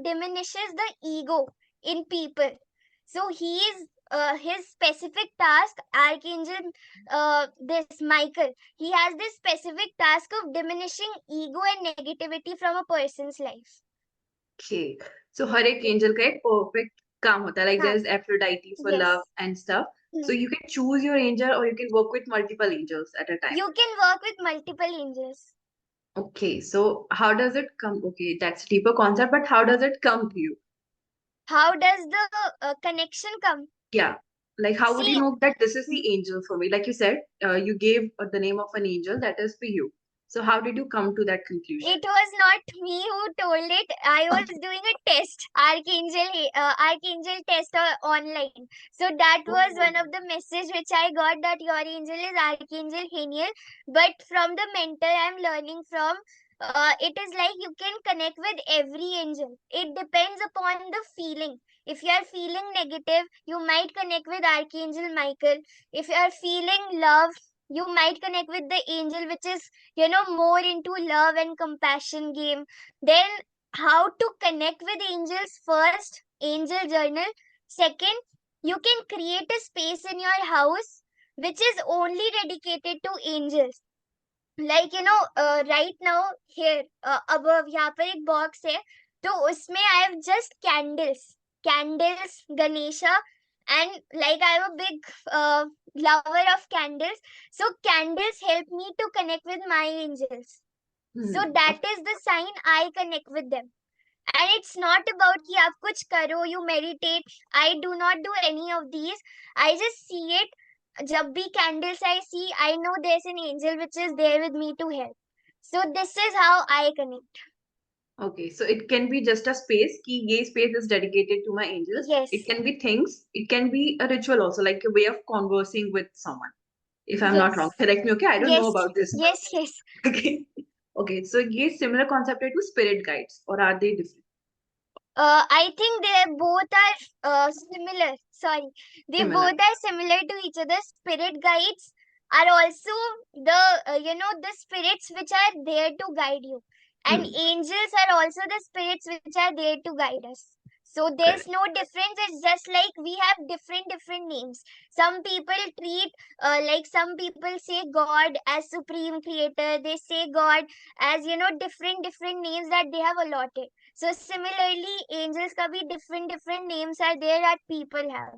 diminishes the ego in people. So he is his specific task, Archangel this Michael, he has this specific task of diminishing ego and negativity from a person's life. Okay. So हर एक angel का एक perfect काम होता है. Like हाँ, there is Aphrodite for love yes. and stuff. So Hmm. you can choose your angel or you can work with multiple angels at a time. You can work with multiple angels. Okay, so how does it come? Okay, that's a deeper concept, but how does it come to you? How does the connection come? Yeah, like how would you See, know that this is hmm, the angel for me? Like you said, you gave the name of an angel that is for you. So how did you come to that conclusion? it was not me who told it. I was doing a test, Archangel test online. So that was Oh. one of the message which I got, that your angel is Archangel Haniel. But from the mentor I'm learning from, it is like you can connect with every angel. It depends upon the feeling. If you are feeling negative, you might connect with Archangel Michael. If you are feeling love, you might connect with the angel which is, more into love and compassion game. Then how to connect with angels? First, angel journal. Second, you can create a space in your house which is only dedicated to angels. Like, right now here, above यहाँ पर एक box है, तो उसमें I have just candles Ganesha, and like I am a big lover of candles, so candles help me to connect with my angels. So Hmm. that is the sign I connect with them. And it's not about कि आप कुछ करो, you meditate. I do not do any of these. I just see it. जब भी candles I see, I know there's an angel which is there with me to help. So this is how I connect. Okay, so it can be just a space. Ki ye space is dedicated to my angels. It Yes, can be things. It can be a ritual also, like a way of conversing with someone. If I'm not wrong, yes, correct me. Okay, I don't know yes, about this. yes. Okay, okay. So ye similar concept है to spirit guides, or are they different? I think they both are similar. Sorry, they Similar. both are similar to each other. Spirit guides are also the the spirits which are there to guide you, and Hmm. angels are also the spirits which are there to guide us. So there's Correct. no difference. It's just like we have different names. Some people treat like some people say God as supreme creator. They say God as different names that they have allotted. So similarly, angels का भी different names are there that people have.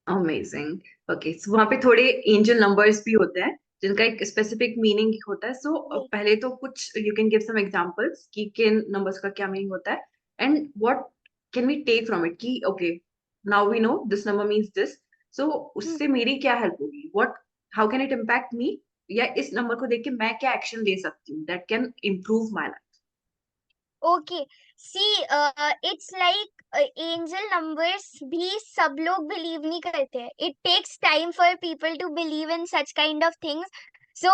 Amazing okay so वहां पे थोड़े angel numbers भी होते हैं जिनका एक स्पेसिफिक मीनिंग होता है सो Yes. पहले तो कुछ you can give some examples कि किन नंबर्स का क्या मीनिंग होता है and what can we take from it कि okay now we know this number means this so Hmm. उससे मेरी क्या हेल्प होगी what how can it impact me या इस नंबर को देख के मैं क्या एक्शन ले सकती हूँ that can improve my life Okay. See, it's like angel numbers भी सब लोग believe नहीं करते हैं. It takes time for people to believe in such kind of things. So,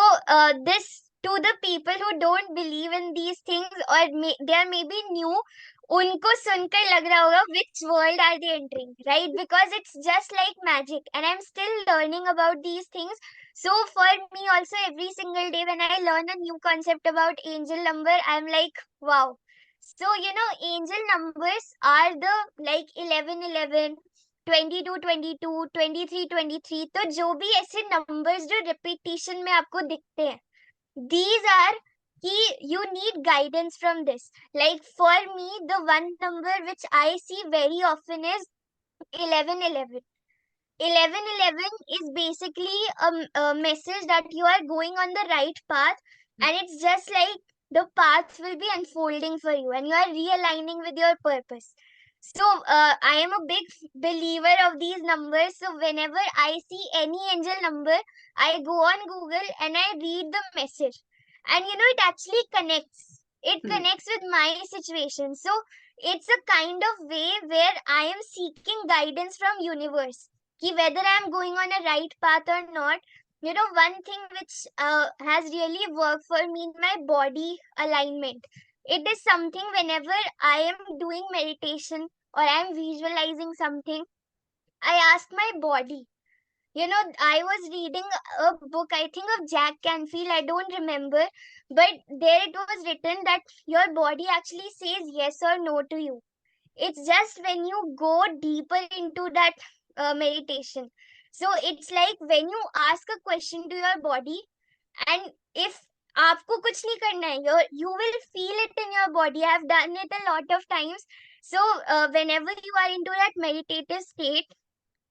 this to the people who don't believe in these things, or they are maybe new, उनको सुनकर लग रहा होगा which world are they entering, right? Because it's just like magic, and I'm still learning about these things. So for me also, every single day when I learn a new concept about angel number, I'm like, wow. So, angel numbers are the like 1111, 2222, 2323. तो जो भी ऐसे numbers जो repetition में आपको दिखते हैं, these are कि you need guidance from this. Like for me, the one number which I see very often is 1111. 1111 is basically a message that you are going on the right path, and it's just like the path will be unfolding for you and you are realigning with your purpose. So I am a big believer of these numbers. So whenever I see any angel number, I go on Google and I read the message, and it actually connects. It connects with my situation. So it's a kind of way where I am seeking guidance from universe, कि whether I am going on a right path or not. One thing which has really worked for me in my body alignment. It is something whenever I am doing meditation or I am visualizing something, I ask my body. I was reading a book, I think of Jack Canfield, I don't remember, but there it was written that your body actually says yes or no to you. It's just when you go deeper into that meditation. So it's like when you ask a question to your body, and if आपको कुछ नहीं करना है, you will feel it in your body. I have done it a lot of times. So whenever you are into that meditative state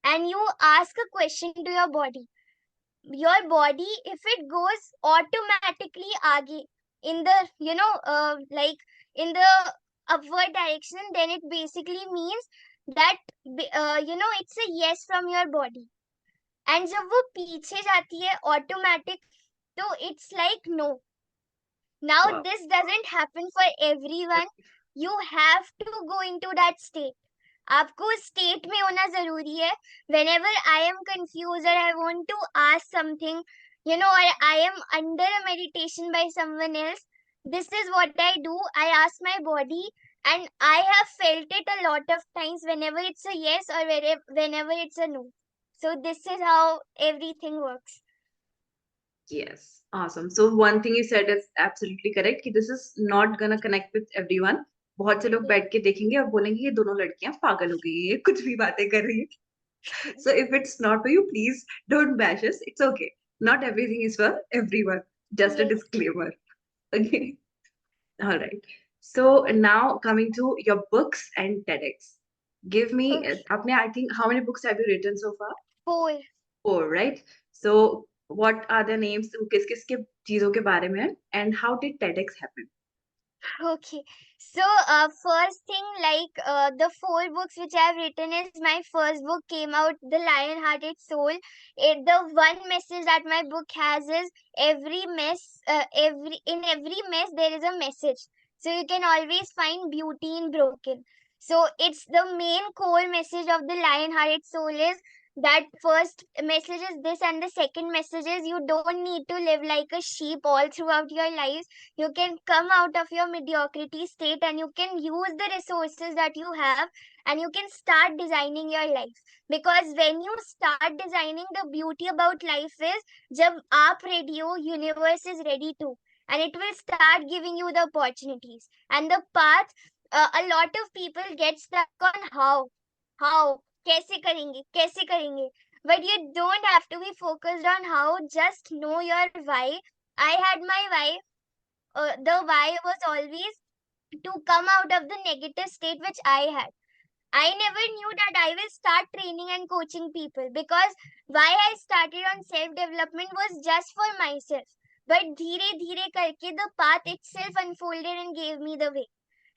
and you ask a question to your body, if it goes automatically आगे. in the, like in the upward direction, then it basically means that it's a yes from your body. And जब वो पीछे जाती है automatic, तो it's like no. Now Wow. this doesn't happen for everyone. You have to go into that state. आपको उस state में होना जरूरी है. Whenever I am confused or I want to ask something, or I am under a meditation by someone else, this is what I do. I ask my body, and I have felt it a lot of times whenever it's a yes or whenever it's a no. So this is how everything works. Yes, awesome. So one thing you said is absolutely correct कि this is not gonna connect with everyone. बहुत से लोग Yes. बैठ के देखेंगे और बोलेंगे ये दोनों लड़कियां पागल हो गई हैं, ये कुछ भी बातें कर रही है. So if it's not for you, please don't bash us. It's okay. Not everything is for everyone. Just a Yes. disclaimer. Okay. All right. So now coming to your books and TEDx. Give me, Okay. आपने I think how many books have you written so far? 4. Four, right? So what are the names? किस किस के चीजों के बारे में है? And how did TEDx happen? Okay. So, first thing, like the 4 books which I have written is my first book came out, The Lion-Hearted Soul. The one message that my book has is every mess there is a message. So you can always find beauty in broken. So it's the main core message of The Lion-Hearted Soul is that first message is this, and the second message is you don't need to live like a sheep all throughout your life. You can come out of your mediocrity state and you can use the resources that you have, and you can start designing your life. Because when you start designing, the beauty about life is जब आप ready हो, universe is ready too, and it will start giving you the opportunities and the path. A lot of people get stuck on how कैसे करेंगे, but you don't have to be focused on how. Just know your why. I had my why. The why was always to come out of the negative state which I had. I never knew that I will start training and coaching people, because why I started on self development was just for myself. But धीरे धीरे करके the path itself unfolded and gave me the way.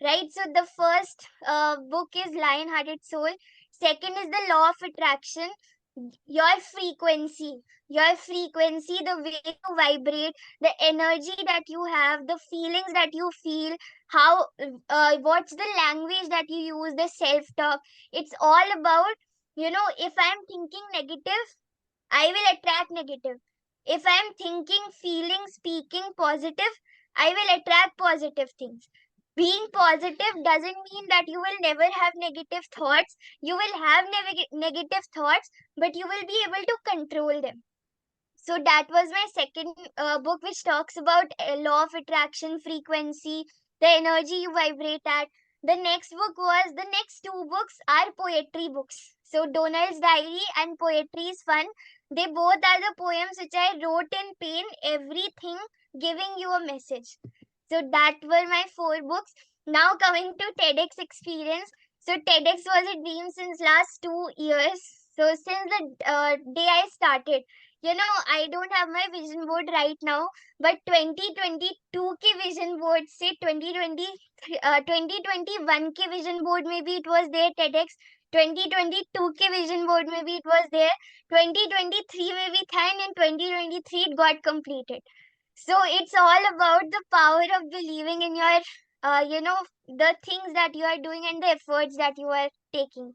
Right? So the first book is Lion Hearted Soul. Second is the Law of Attraction. Your frequency, the way you vibrate, the energy that you have, the feelings that you feel, how what's the language that you use, the self talk. It's all about, if I'm thinking negative, I will attract negative. If I'm thinking, feeling, speaking positive, I will attract positive things. Being positive doesn't mean that you will never have negative thoughts. You will have negative thoughts, but you will be able to control them. So that was my second book, which talks about law of attraction, frequency, the energy you vibrate at. The next 2 books are poetry books. So Donald's Diary and Poetry is Fun. They both are the poems which I wrote in pain, everything giving you a message. So that were my 4 books. Now coming to TEDx experience. So TEDx was a dream since last 2 years. So since the day I started, I don't have my vision board right now, but 2022 के vision board से 2021 के vision board में भी it was there TEDx, 2022 के vision board में भी it was there, 2023 में भी था, and in 2023 it got completed. So it's all about the power of believing in your, the things that you are doing and the efforts that you are taking.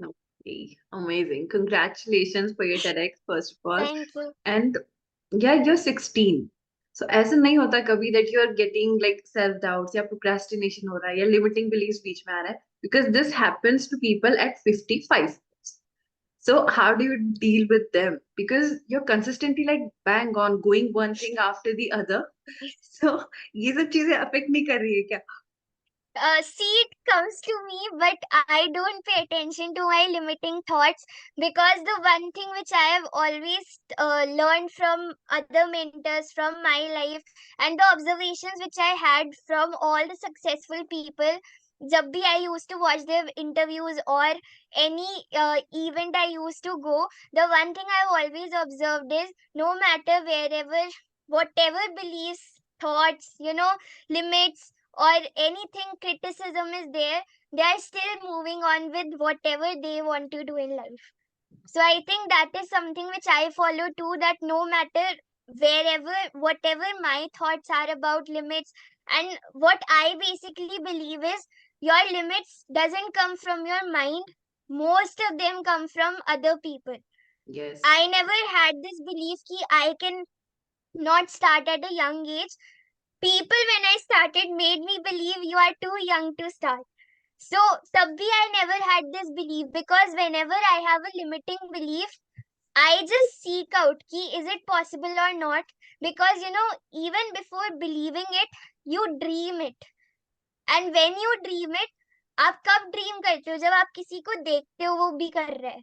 Okay, amazing. Congratulations for your TEDx, first of all. Thank you. And yeah, you're 16. So ऐसा नहीं होता कभी that you're getting like self doubts या procrastination हो रहा है या limiting beliefs बीच में आ रहा है, because this happens to people at 55. So how do you deal with them? Because you're consistently like bang on going one thing after the other. So ये सब चीजें affect नहीं कर रही है क्या? See, it comes to me, but I don't pay attention to my limiting thoughts, because the one thing which I have always learned from other mentors, from my life, and the observations which I had from all the successful people, जब भी I used to watch their interviews or any event I used to go, the one thing I've always observed is no matter wherever, whatever beliefs thoughts, limits, or anything criticism is there, they are still moving on with whatever they want to do in life. So I think that is something which I follow too, that no matter wherever, whatever my thoughts are about limits, and what I basically believe is your limits doesn't come from your mind. Most of them come from other people. Yes. I never had this belief ki I can not start at a young age. People when I started made me believe you are too young to start. So tab bhi I never had this belief, because whenever I have a limiting belief, I just seek out ki is it possible or not, because even before believing it, you dream it, and when you dream it, आप कब dream करते हो, जब आप किसी को देखते हो वो भी कर रहा है.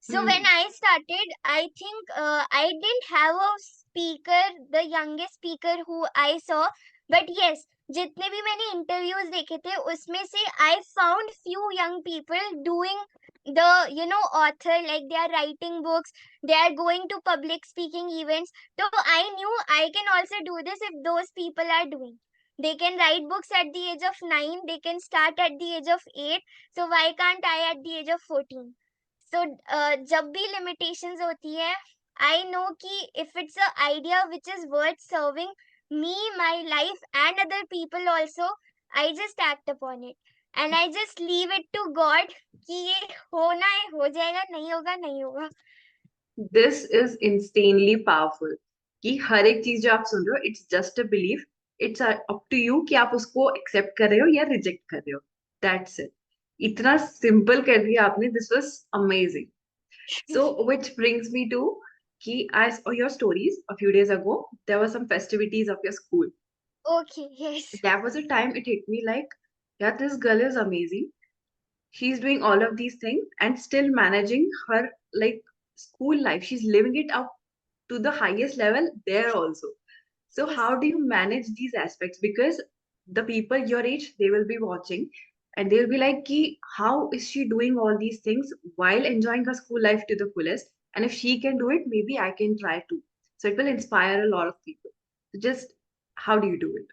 So when Hmm. I started, I think I didn't have a speaker, the youngest speaker who I saw, but yes, जितने भी मैंने interviews देखे थे उसमें से I found few young people doing the author, like they are writing books, they are going to public speaking events. So I knew I can also do this if those people are doing. They can write books at the age of 9, they can start at the age of 8, so why can't I at the age of 14? So जब भी limitations होती है, I know कि if it's a idea which is worth serving me, my life, and other people also, I just act upon it, and I just leave it to God कि ये होना है हो जाएगा, नहीं होगा नहीं होगा. दिस इज इंस्टेनली पावरफुल कि हर एक चीज जो आप सुन रहे हो it's just a belief. It's up to you कि आप उसको एक्सेप्ट कर रहे हो या रिजेक्ट कर रहे हो. That's it. इतना सिंपल कर दिया आपने. This was amazing. So which brings me to कि I saw your stories a few days ago. There were some festivities of your school. Okay, yes. That was a time it hit me like, yeah, this girl is amazing. She's doing all of these things and still managing her like school life. She's living it up to the highest level there also. So Yes. how do you manage these aspects? Because the people your age, they will be watching and they'll be like, Ki, how is she doing all these things while enjoying her school life to the fullest? And if she can do it, maybe I can try too. So it will inspire a lot of people. So just how do you do it?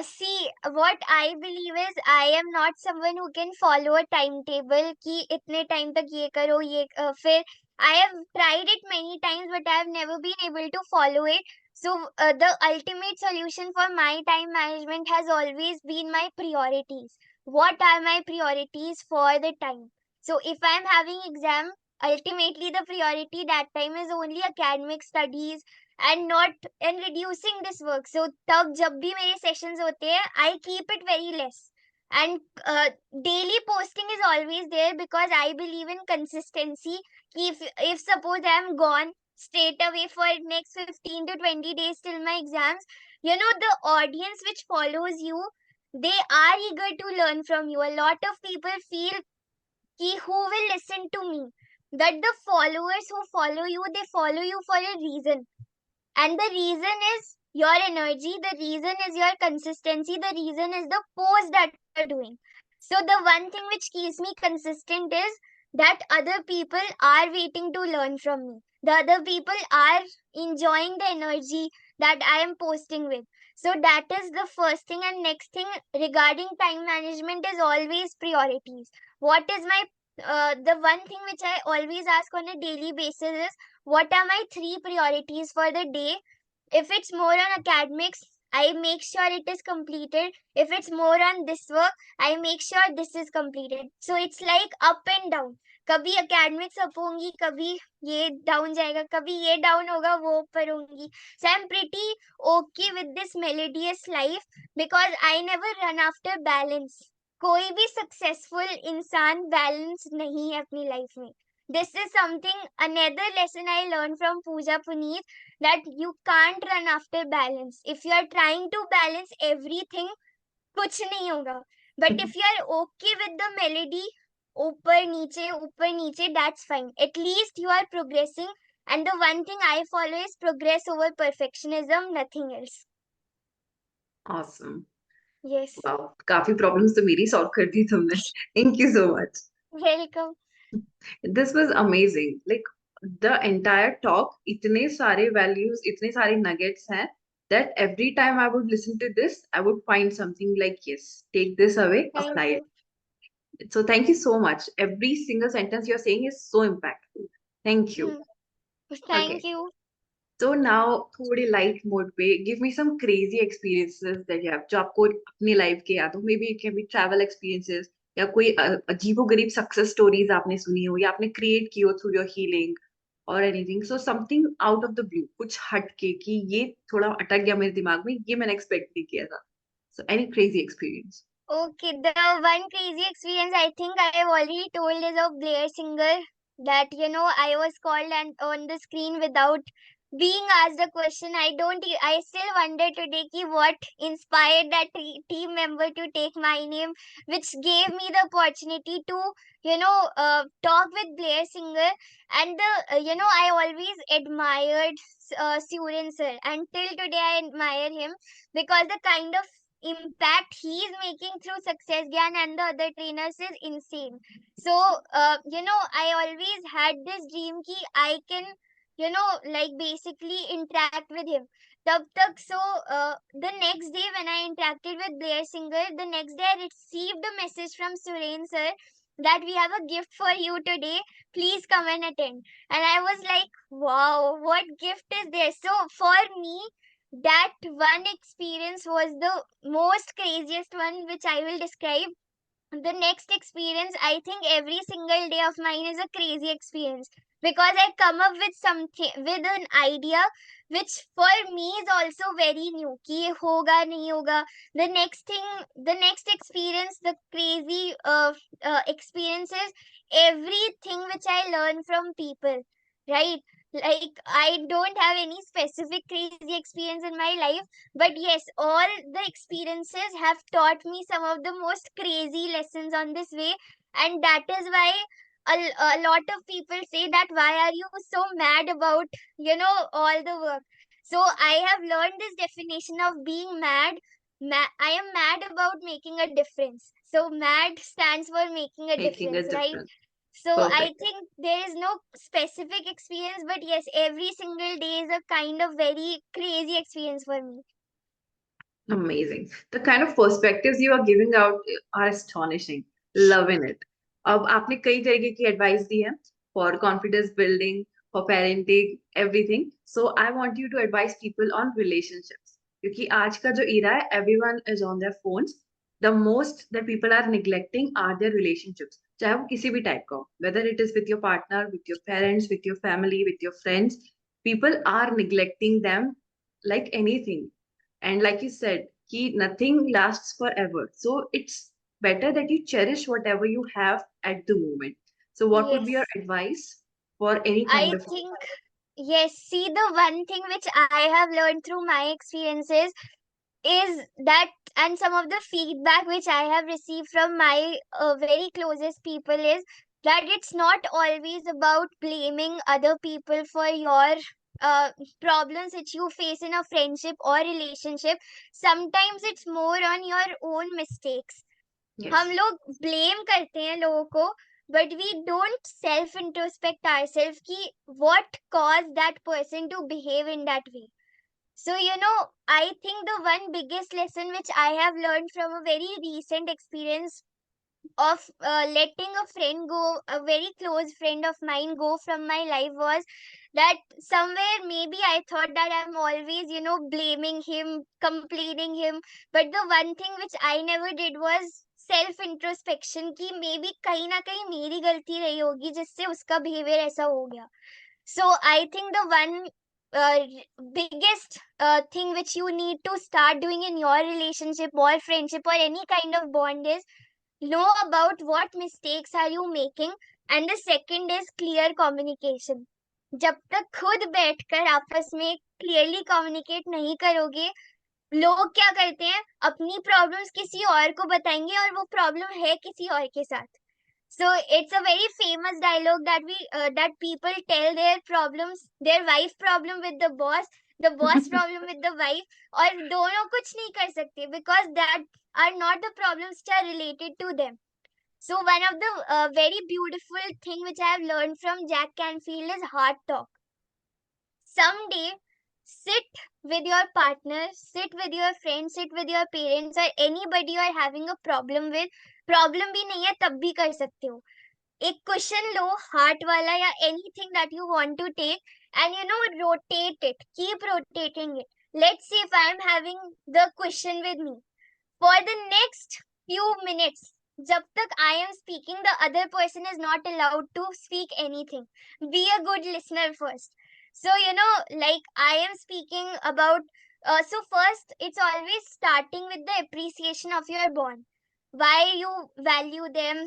See, what I believe is I am not someone who can follow a timetable कि इतने time तक ये करो ये फिर I have tried it many times but I have never been able to follow it. So the ultimate solution for my time management has always been my priorities. What are my priorities for the time? So if I am having exam, ultimately the priority that time is only academic studies and not and reducing this work. So तब जब भी मेरे sessions होते हैं, I keep it very less. And daily posting is always there because I believe in consistency. कि if suppose I am gone straight away for next 15 to 20 days till my exams, the audience which follows you, they are eager to learn from you. A lot of people feel कि who will listen to me. That the followers who follow you for a reason, and the reason is your energy, the reason is your consistency, the reason is the post that you are doing. So, the one thing which keeps me consistent is that other people are waiting to learn from me. The other people are enjoying the energy that I am posting with. So, that is the first thing. And next thing regarding time management is always priorities. What is my the one thing which I always ask on a daily basis is what are my three priorities for the day. If it's more on academics, I make sure it is completed. If it's more on this work, I make sure this is completed. So it's like up and down. कभी academics up होंगी, कभी ये down जाएगा, कभी ये down होगा, वो ऊपर होंगी. So I'm pretty okay with this melodious life because I never run after balance. कोई भी successful इंसान balance नहीं है अपनी life में. This is something, another lesson I learned from Puja, Puneet, that you can't run after balance. If you are trying to balance everything, कुछ नहीं होगा. But if you are okay with the melody, ऊपर नीचे, that's fine. At least you are progressing. And the one thing I follow is progress over perfectionism, nothing else. Awesome. Yes. Wow. काफी problems तो मेरी solve कर दी तुमने. Thank you so much. Welcome. This was amazing. Like the entire talk, इतने सारे values, इतने सारे nuggets हैं. that every time I would listen to this, I would find something like, yes, take this away, Thank apply you. it. So thank you so much. Every single sentence you're saying is so impactful. Thank you. Hmm. Thank Okay. you. So now थोड़े light mode पे give me some crazy experiences that you have जो आपको अपनी life के याद हो, maybe it can be travel experiences या कोई अजीबोगरीब success stories आपने सुनी हो या आपने create की हो through your healing or anything. So something out of the blue, कुछ हट के कि ये थोड़ा अटक गया मेरे दिमाग में, ये मैंने expect नहीं किया था. So any crazy experience? Okay, the one crazy experience I think I have already told is of Blair Singer, that I was called and on the screen without being asked a question. I still wonder today ki what inspired that team member to take my name, which gave me the opportunity to talk with Blair Singer. And I always admired Surin sir, and till today I admire him because the kind of impact he is making through Success Gyan and the other trainers is insane. So, I always had this dream ki I can, like basically interact with him. Tab tak, so the next day when I interacted with Blair Singer, the next day I received a message from Suren sir that we have a gift for you today. Please come and attend. And I was like, wow, what gift is there? So for me, that one experience was the most craziest one which I will describe. The next experience, I think every single day of mine is a crazy experience because I come up with something, with an idea which for me is also very new कि ये होगा नहीं होगा. The next thing, the next experience, the crazy experiences, everything which I learn from people, right? Like I don't have any specific crazy experience in my life, but yes, all the experiences have taught me some of the most crazy lessons on this way. And that is why a lot of people say that why are you so mad about, all the work. So I have learned this definition of being mad. I am mad about making a difference. So MAD stands for making a Making a difference, right? difference. So I Perfect. think there is no specific experience, but yes, every single day is a kind of very crazy experience for me. Amazing. The kind of perspectives you are giving out are astonishing. Loving it. अब आपने कई तरीके की advice दी है for confidence building, for parenting, everything. So I want you to advise people on relationships. क्योंकि आज का जो era है, everyone is on their phones. The most that people are neglecting are their relationships. चाहे वो किसी भी type का हो, whether it is with your partner, with your parents, with your family, with your friends, people are neglecting them like anything. And like you said, nothing lasts forever. So it's better that you cherish whatever you have at the moment. So what would be your Yes, advice for any kind I of think, yes, see, the one thing which I have learned through my experiences is that, and some of the feedback which I have received from my very closest people is that it's not always about blaming other people for your uh, problems which you face in a friendship or relationship. Sometimes it's more on your own mistakes. हम yes, लोग blame करते हैं लोगों को, but we don't self introspect ourselves कि what cause that person to behave in that way. So, I think the one biggest lesson which I have learned from a very recent experience of letting a friend go, a very close friend of mine go from my life, was that somewhere maybe I thought that I'm always, blaming him, complaining him. But the one thing which I never did was self introspection की may be कहीं ना कहीं मेरी गलती रही होगी जिससे उसका बिहेवियर ऐसा हो गया. So I think the one biggest thing which you need to start doing in your relationship or friendship or any kind of bond is know about what mistakes are you making, and the second is clear communication. जब तक खुद बैठकर आपस में clearly communicate नहीं करोगे, लोग क्या करते हैं, अपनी प्रॉब्लम्स किसी और को बताएंगे और वो प्रॉब्लम है किसी और के साथ. So it's a very famous dialogue that that people tell their problems, their wife problem with the boss problem with the wife, और दोनों कुछ नहीं कर सकते because that are not the problems that are related to them. So one of the very beautiful thing which I have learned from Jack Canfield is heart talk. Someday, sit with your partner, sit with your friend, sit with your parents or anybody you are having a problem with. Problem भी नहीं है तब भी कर सकते हो. एक question लो heart वाला या anything that you want to take and rotate it, keep rotating it. Let's see if I am having the question with me for the next few minutes. Jab tak I am speaking, the other person is not allowed to speak anything. Be a good listener first. So, like I am speaking about, so first, it's always starting with the appreciation of your bond. Why you value them,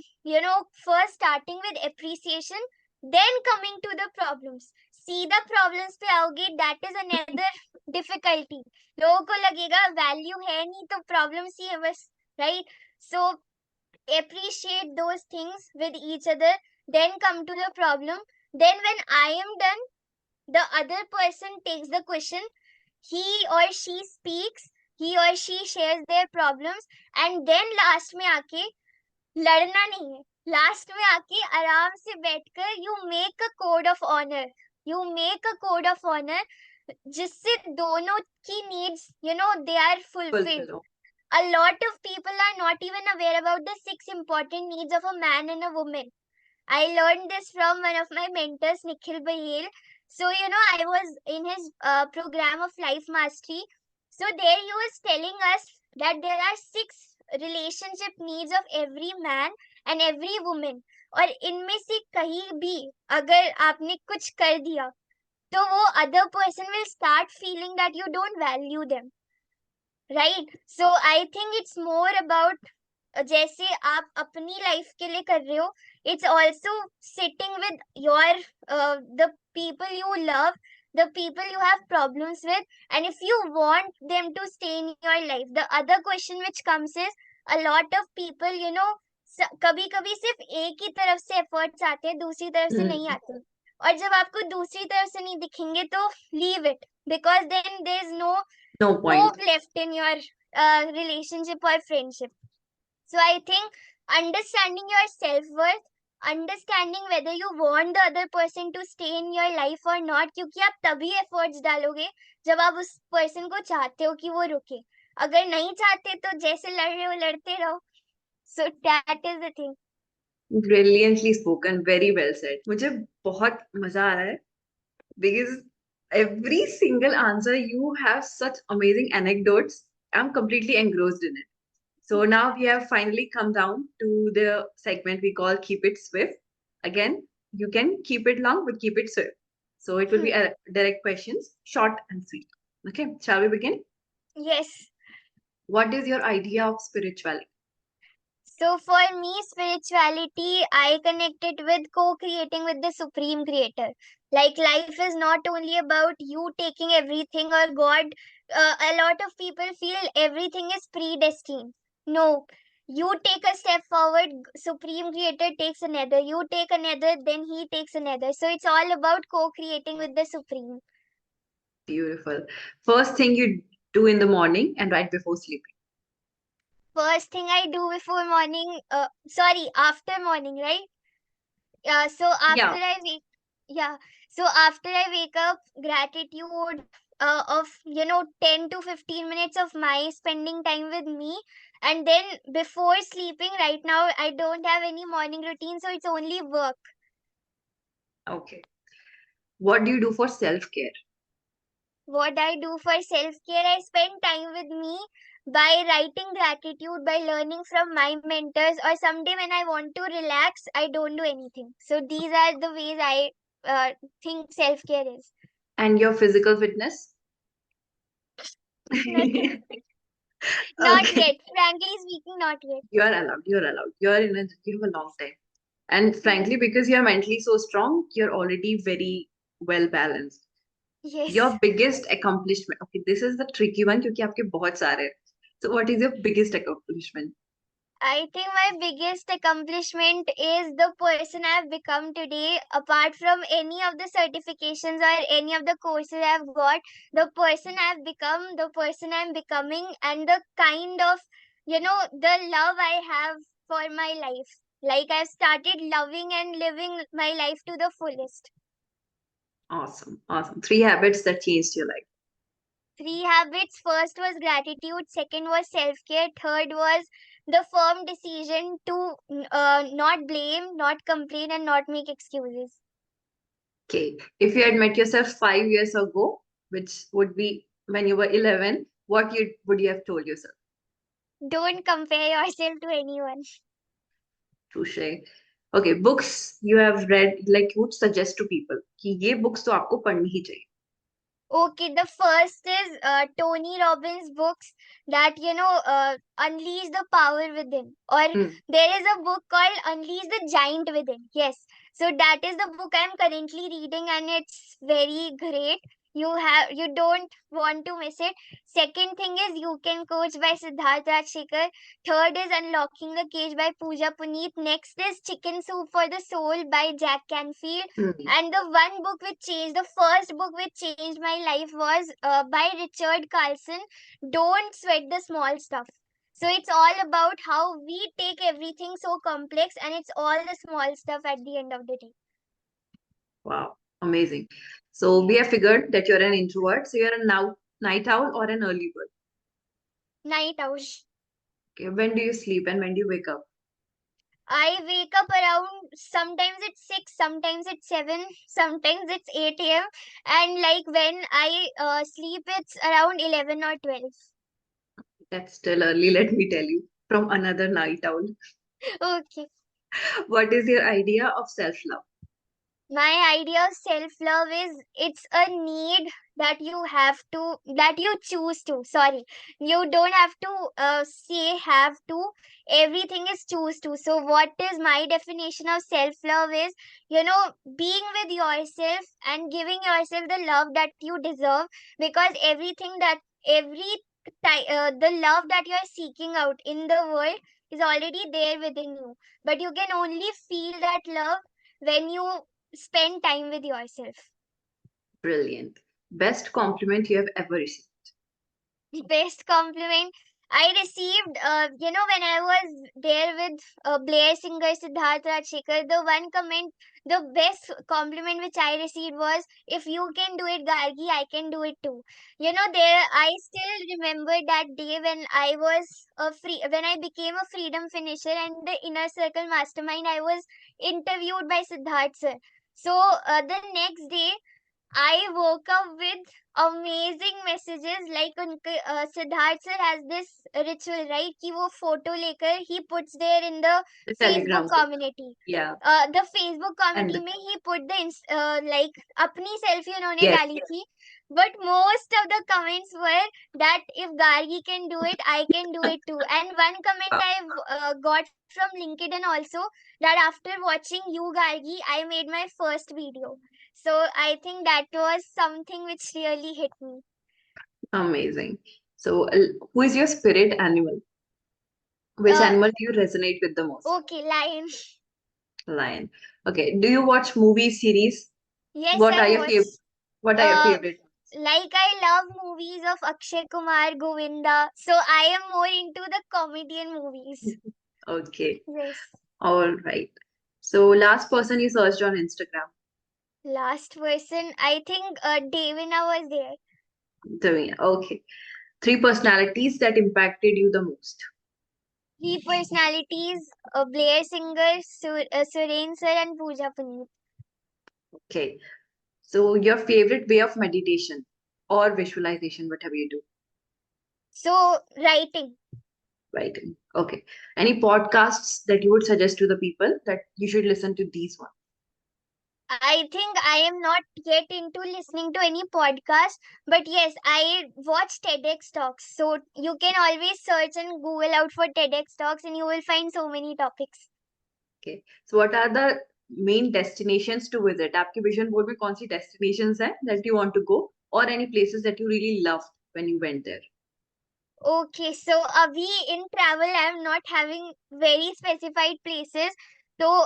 first starting with appreciation, then coming to the problems. सीधा problems पे आओगे, that is another difficulty. लोगों को लगेगा value है नहीं तो problems ही है बस, right? So appreciate those things with each other, then come to the problem. Then when I am done, the other person takes the question, he or she speaks, he or she shares their problems, and then last में आके लड़ना नहीं है, last में आके आराम से बैठकर you make a code of honour, you make a code of honour जिससे दोनों की needs, they are fulfilled. Fulfill. A lot of people are not even aware about the 6 important needs of a man and a woman. I learned this from one of my mentors, Nikhil Bahel. So, I was in his program of life mastery. So, there he was telling us that there are 6 relationship needs of every man and every woman. और इनमें से कहीं भी अगर आपने कुछ कर दिया तो वो other person will start feeling that you don't value them, right? So I think it's more about जैसे आप अपनी लाइफ के लिए कर रहे हो, it's also sitting with your the people you love, the people you have problems with, and if you want them to stay in your life. The other question which comes is a lot of people, कभी कभी सिर्फ एक ही तरफ से efforts आते हैं, दूसरी तरफ से नहीं आते. और जब आपको दूसरी तरफ से नहीं दिखेंगे तो leave it, because then there is no No point. hope left in your relationship or friendship. So I think understanding your self-worth, understanding whether you want the other person to stay in your life or not, क्योंकि आप तभी efforts डालोगे जब आप उस person को चाहते हो कि वो रुके. अगर नहीं चाहते तो जैसे लड़ रहे हो लड़ते रहो. So that is the thing. Brilliantly spoken, very well said. मुझे बहुत मजा आ रहा है because every single answer you have such amazing anecdotes. I'm completely engrossed in it. So now we have finally come down to the segment we call Keep It Swift. Again, you can keep it long, but keep it swift. So it will be direct questions, short and sweet. Okay, shall we begin? Yes. What is your idea of spirituality? So for me, spirituality, I connect it with co-creating with the Supreme Creator. Like life is not only about you taking everything or God. A lot of people feel everything is predestined. No, you take a step forward, Supreme Creator takes another. You take another, then He takes another. So it's all about co-creating with the Supreme. Beautiful. First thing you do in the morning and right before sleeping. First thing I do before morning, after morning, right? So after Yeah. I wake, yeah. So after I wake up, gratitude of 10 to 15 minutes of my spending time with me, and then before sleeping. Right now, I don't have any morning routine, so it's only work. Okay. What do you do for self-care? What I do for self care, I spend time with me by writing gratitude, by learning from my mentors, or someday when I want to relax, I don't do anything. So these are the ways I think self care is. And your physical fitness? Nothing. Not Okay. yet. Frankly speaking, not yet. You are allowed. You are allowed. You have a long time. And frankly, because you are mentally so strong, you're already very well balanced. Yes. Your biggest accomplishment. Okay, this is the tricky one क्योंकि आपके बहुत सारे हैं. So what is your biggest accomplishment? I think my biggest accomplishment is the person I've become today. Apart from any of the certifications or any of the courses I've got, the person I've become, the person I'm becoming, and the kind of, the love I have for my life. Like I've started loving and living my life to the fullest. Awesome. Awesome. 3 habits that changed your life. Three habits. First was gratitude, second was self care, third was the firm decision to not blame, not complain, and not make excuses. Okay. If you had met yourself 5 years ago, which would be when you were 11, what would you have told yourself? Don't compare yourself to anyone. Touche. Okay, books you have read, like you would suggest to people कि ये books तो आपको पढ़नी ही चाहिए. Okay, the first is Tony Robbins' books that unleash the power within. Or Hmm. there is a book called Unleash the Giant Within. Yes, so that is the book I'm currently reading, and it's very great. You don't want to miss it. Second thing is You Can Coach by Siddharth Rajshekar. Third is Unlocking the Cage by Puja Puneet. Next is Chicken Soup for the Soul by Jack Canfield. Hmm. And the first book which changed my life was by Richard Carlson, Don't Sweat the Small Stuff. So it's all about how we take everything so complex, and it's all the small stuff at the end of the day. Wow, amazing. So we Yeah. have figured that you're an introvert. So you're a now night owl or an early bird. Night owl. Okay, when do you sleep and when do you wake up? I wake up around, sometimes it's 6, sometimes it's 7, sometimes it's 8 a.m. And like when I sleep, it's around 11 or 12. That's still early, let me tell you, from another night owl. Okay. What is your idea of self-love? My idea of self love is it's a need that you choose to. Sorry, you don't have to say have to. Everything is choose to. So, what is my definition of self love is, being with yourself and giving yourself the love that you deserve, because the love that you are seeking out in the world is already there within you. But you can only feel that love when you spend time with yourself. Brilliant. Best compliment you have ever received. Best compliment I received, when I was there with Blair singer Siddharth Rajshekar, the best compliment which I received was, "If you can do it, Gargi, I can do it too." I still remember that day when when I became a freedom finisher and the inner circle mastermind. I was interviewed by Siddharth sir. So the next day I woke up with amazing messages like Siddharth sir has this ritual, right? कि वो photo लेकर he puts there in the The Facebook telegram group. community. Yeah. The Facebook community And में he put like अपनी selfie उन्होंने yes, डाली थी. But most of the comments were that if Gargi can do it, I can do it too. And one comment wow, I got from LinkedIn also, that after watching you, Gargi, I made my first video. So I think that was something which really hit me. amazing. So, who is your spirit animal? Which Uh, animal do you resonate with the most? okay, lion. Lion. Okay. Do you watch movie series? Yes, What I are your watch. favorite? What are your Uh, favorite? like I love movies of Akshay Kumar, Govinda. So I am more into the comedian movies. Okay. Yes. All right. So, last person you searched on Instagram. Last person, I think Devina was there. Davina. Okay. Three personalities that impacted you the most. Three personalities: Blair Singer, Suren Sir, and Puja Puneet. Okay. So, your favorite way of meditation or visualization, whatever you do. So writing. Writing. Okay. Any podcasts that you would suggest to the people that you should listen to these ones? I think I am not yet into listening to any podcast, but yes, I watch TEDx talks. So you can always search and Google out for TEDx talks, and you will find so many topics. Okay. So, what are the main destinations to visit? आपके vision board में कौन सी destinations हैं that you want to go or any places that you really loved when you went there? Okay, so we in travel, I am not having very specified places. So,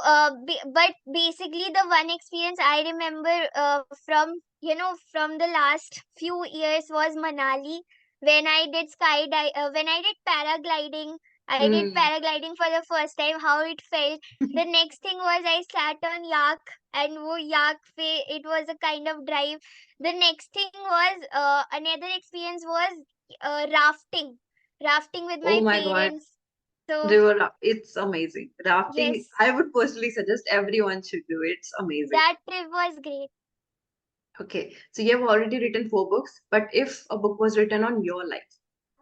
but basically, the one experience I remember from from the last few years was Manali, when I did paragliding I did paragliding for the first time, how it felt. The next thing was I sat on yak, and wo yak pe it was a kind of drive. The next thing was another experience was rafting with Oh my my God. parents. So It's amazing. Rafting, yes, I would personally suggest everyone should do it. It's amazing. that trip was great. Okay, so you have already written 4 books, but if a book was written on your life,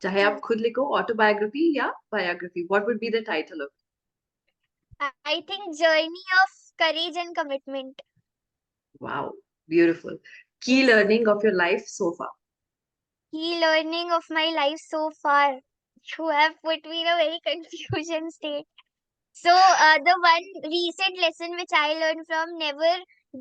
चाहे आप Hmm. खुद लिखो autobiography या biography, what would be the title of it? I think journey of courage and commitment. Wow, beautiful. Key Yes. learning of your life so far. Key learning of my life so far. You have put me in a very confusion state. So, the one recent lesson which I learned from, never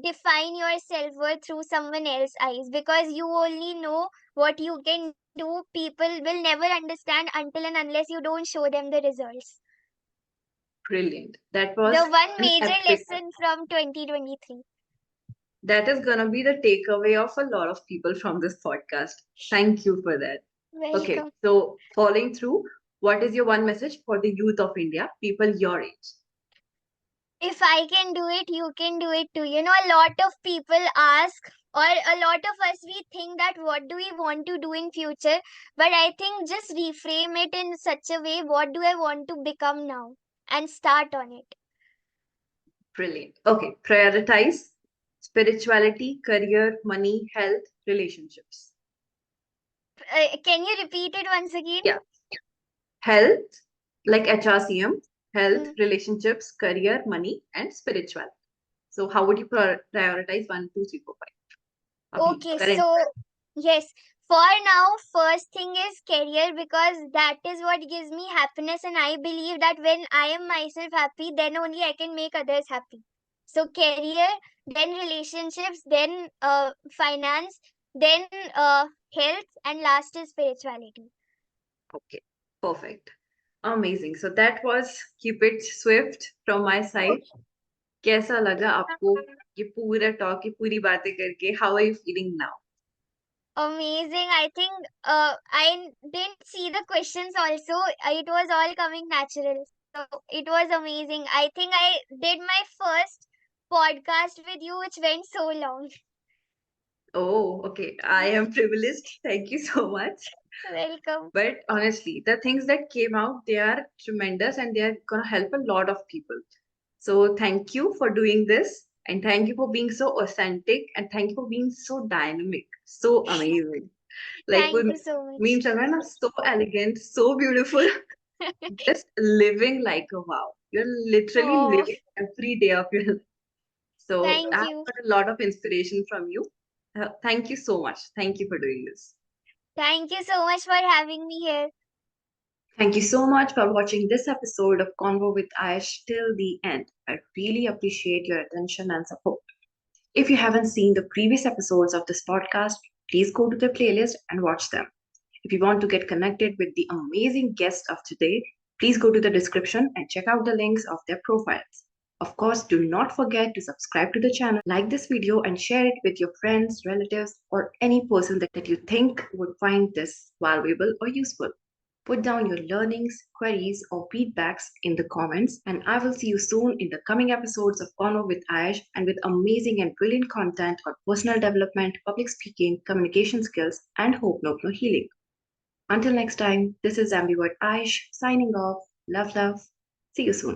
define your self worth through someone else's eyes, because you only know what you can do. People will never understand until and unless you don't show them the results. Brilliant. That The was one an major epic one. lesson from 2023. That is gonna be the takeaway of a lot of people from this podcast. Thank you for that. Okay, Welcome. so following through, what is your one message for the youth of India, people your age? If I can do it, you can do it too. A lot of people ask, or a lot of us, we think that what do we want to do in future? But I think just reframe it in such a way, what do I want to become now? And start on it. Brilliant. Okay, prioritize spirituality, career, money, health, relationships. Can you repeat it once again? Yeah, health, like HRCM, health, Mm. relationships, career, money, and spirituality. So, how would you prioritize 1, 2, 3, 4, 5? Abhi, Okay, current. so yes, for now, first thing is career, because that is what gives me happiness, and I believe that when I am myself happy, then only I can make others happy. So, career, then relationships, then finance, then health, and last is spirituality. Okay, perfect. Amazing. So that was Keep It Swift from my side. Okay. कैसा लगा आपको ये पूरा talk, ये पूरी बातें करके? How are you feeling now? Amazing. I think I didn't see the questions also. It was all coming natural. So it was amazing. I think I did my first podcast with you, which went so long. Oh, okay. I am privileged. Thank you so much. Welcome. But honestly, the things that came out, they are tremendous and they are gonna help a lot of people. So thank you for doing this, and thank you for being so authentic, and thank you for being so dynamic, so amazing. Like Thank with you so me much. and Chandra, so elegant, so beautiful, just living like a wow. You're literally Oh, living every day of your life. So thank I've you. got a lot of inspiration from you. Thank you so much. Thank you for doing this. Thank you so much for having me here. Thank you so much for watching this episode of Convo with Aish till the end. I really appreciate your attention and support. If you haven't seen the previous episodes of this podcast, please go to the playlist and watch them. If you want to get connected with the amazing guest of today, please go to the description and check out the links of their profiles. Of course, do not forget to subscribe to the channel, like this video, and share it with your friends, relatives, or any person that you think would find this valuable or useful. Put down your learnings, queries, or feedbacks in the comments, and I will see you soon in the coming episodes of Convo with Ash and with amazing and brilliant content on personal development, public speaking, communication skills, and hope no healing. Until next time, this is Ambivert Aish signing off. Love, love. See you soon.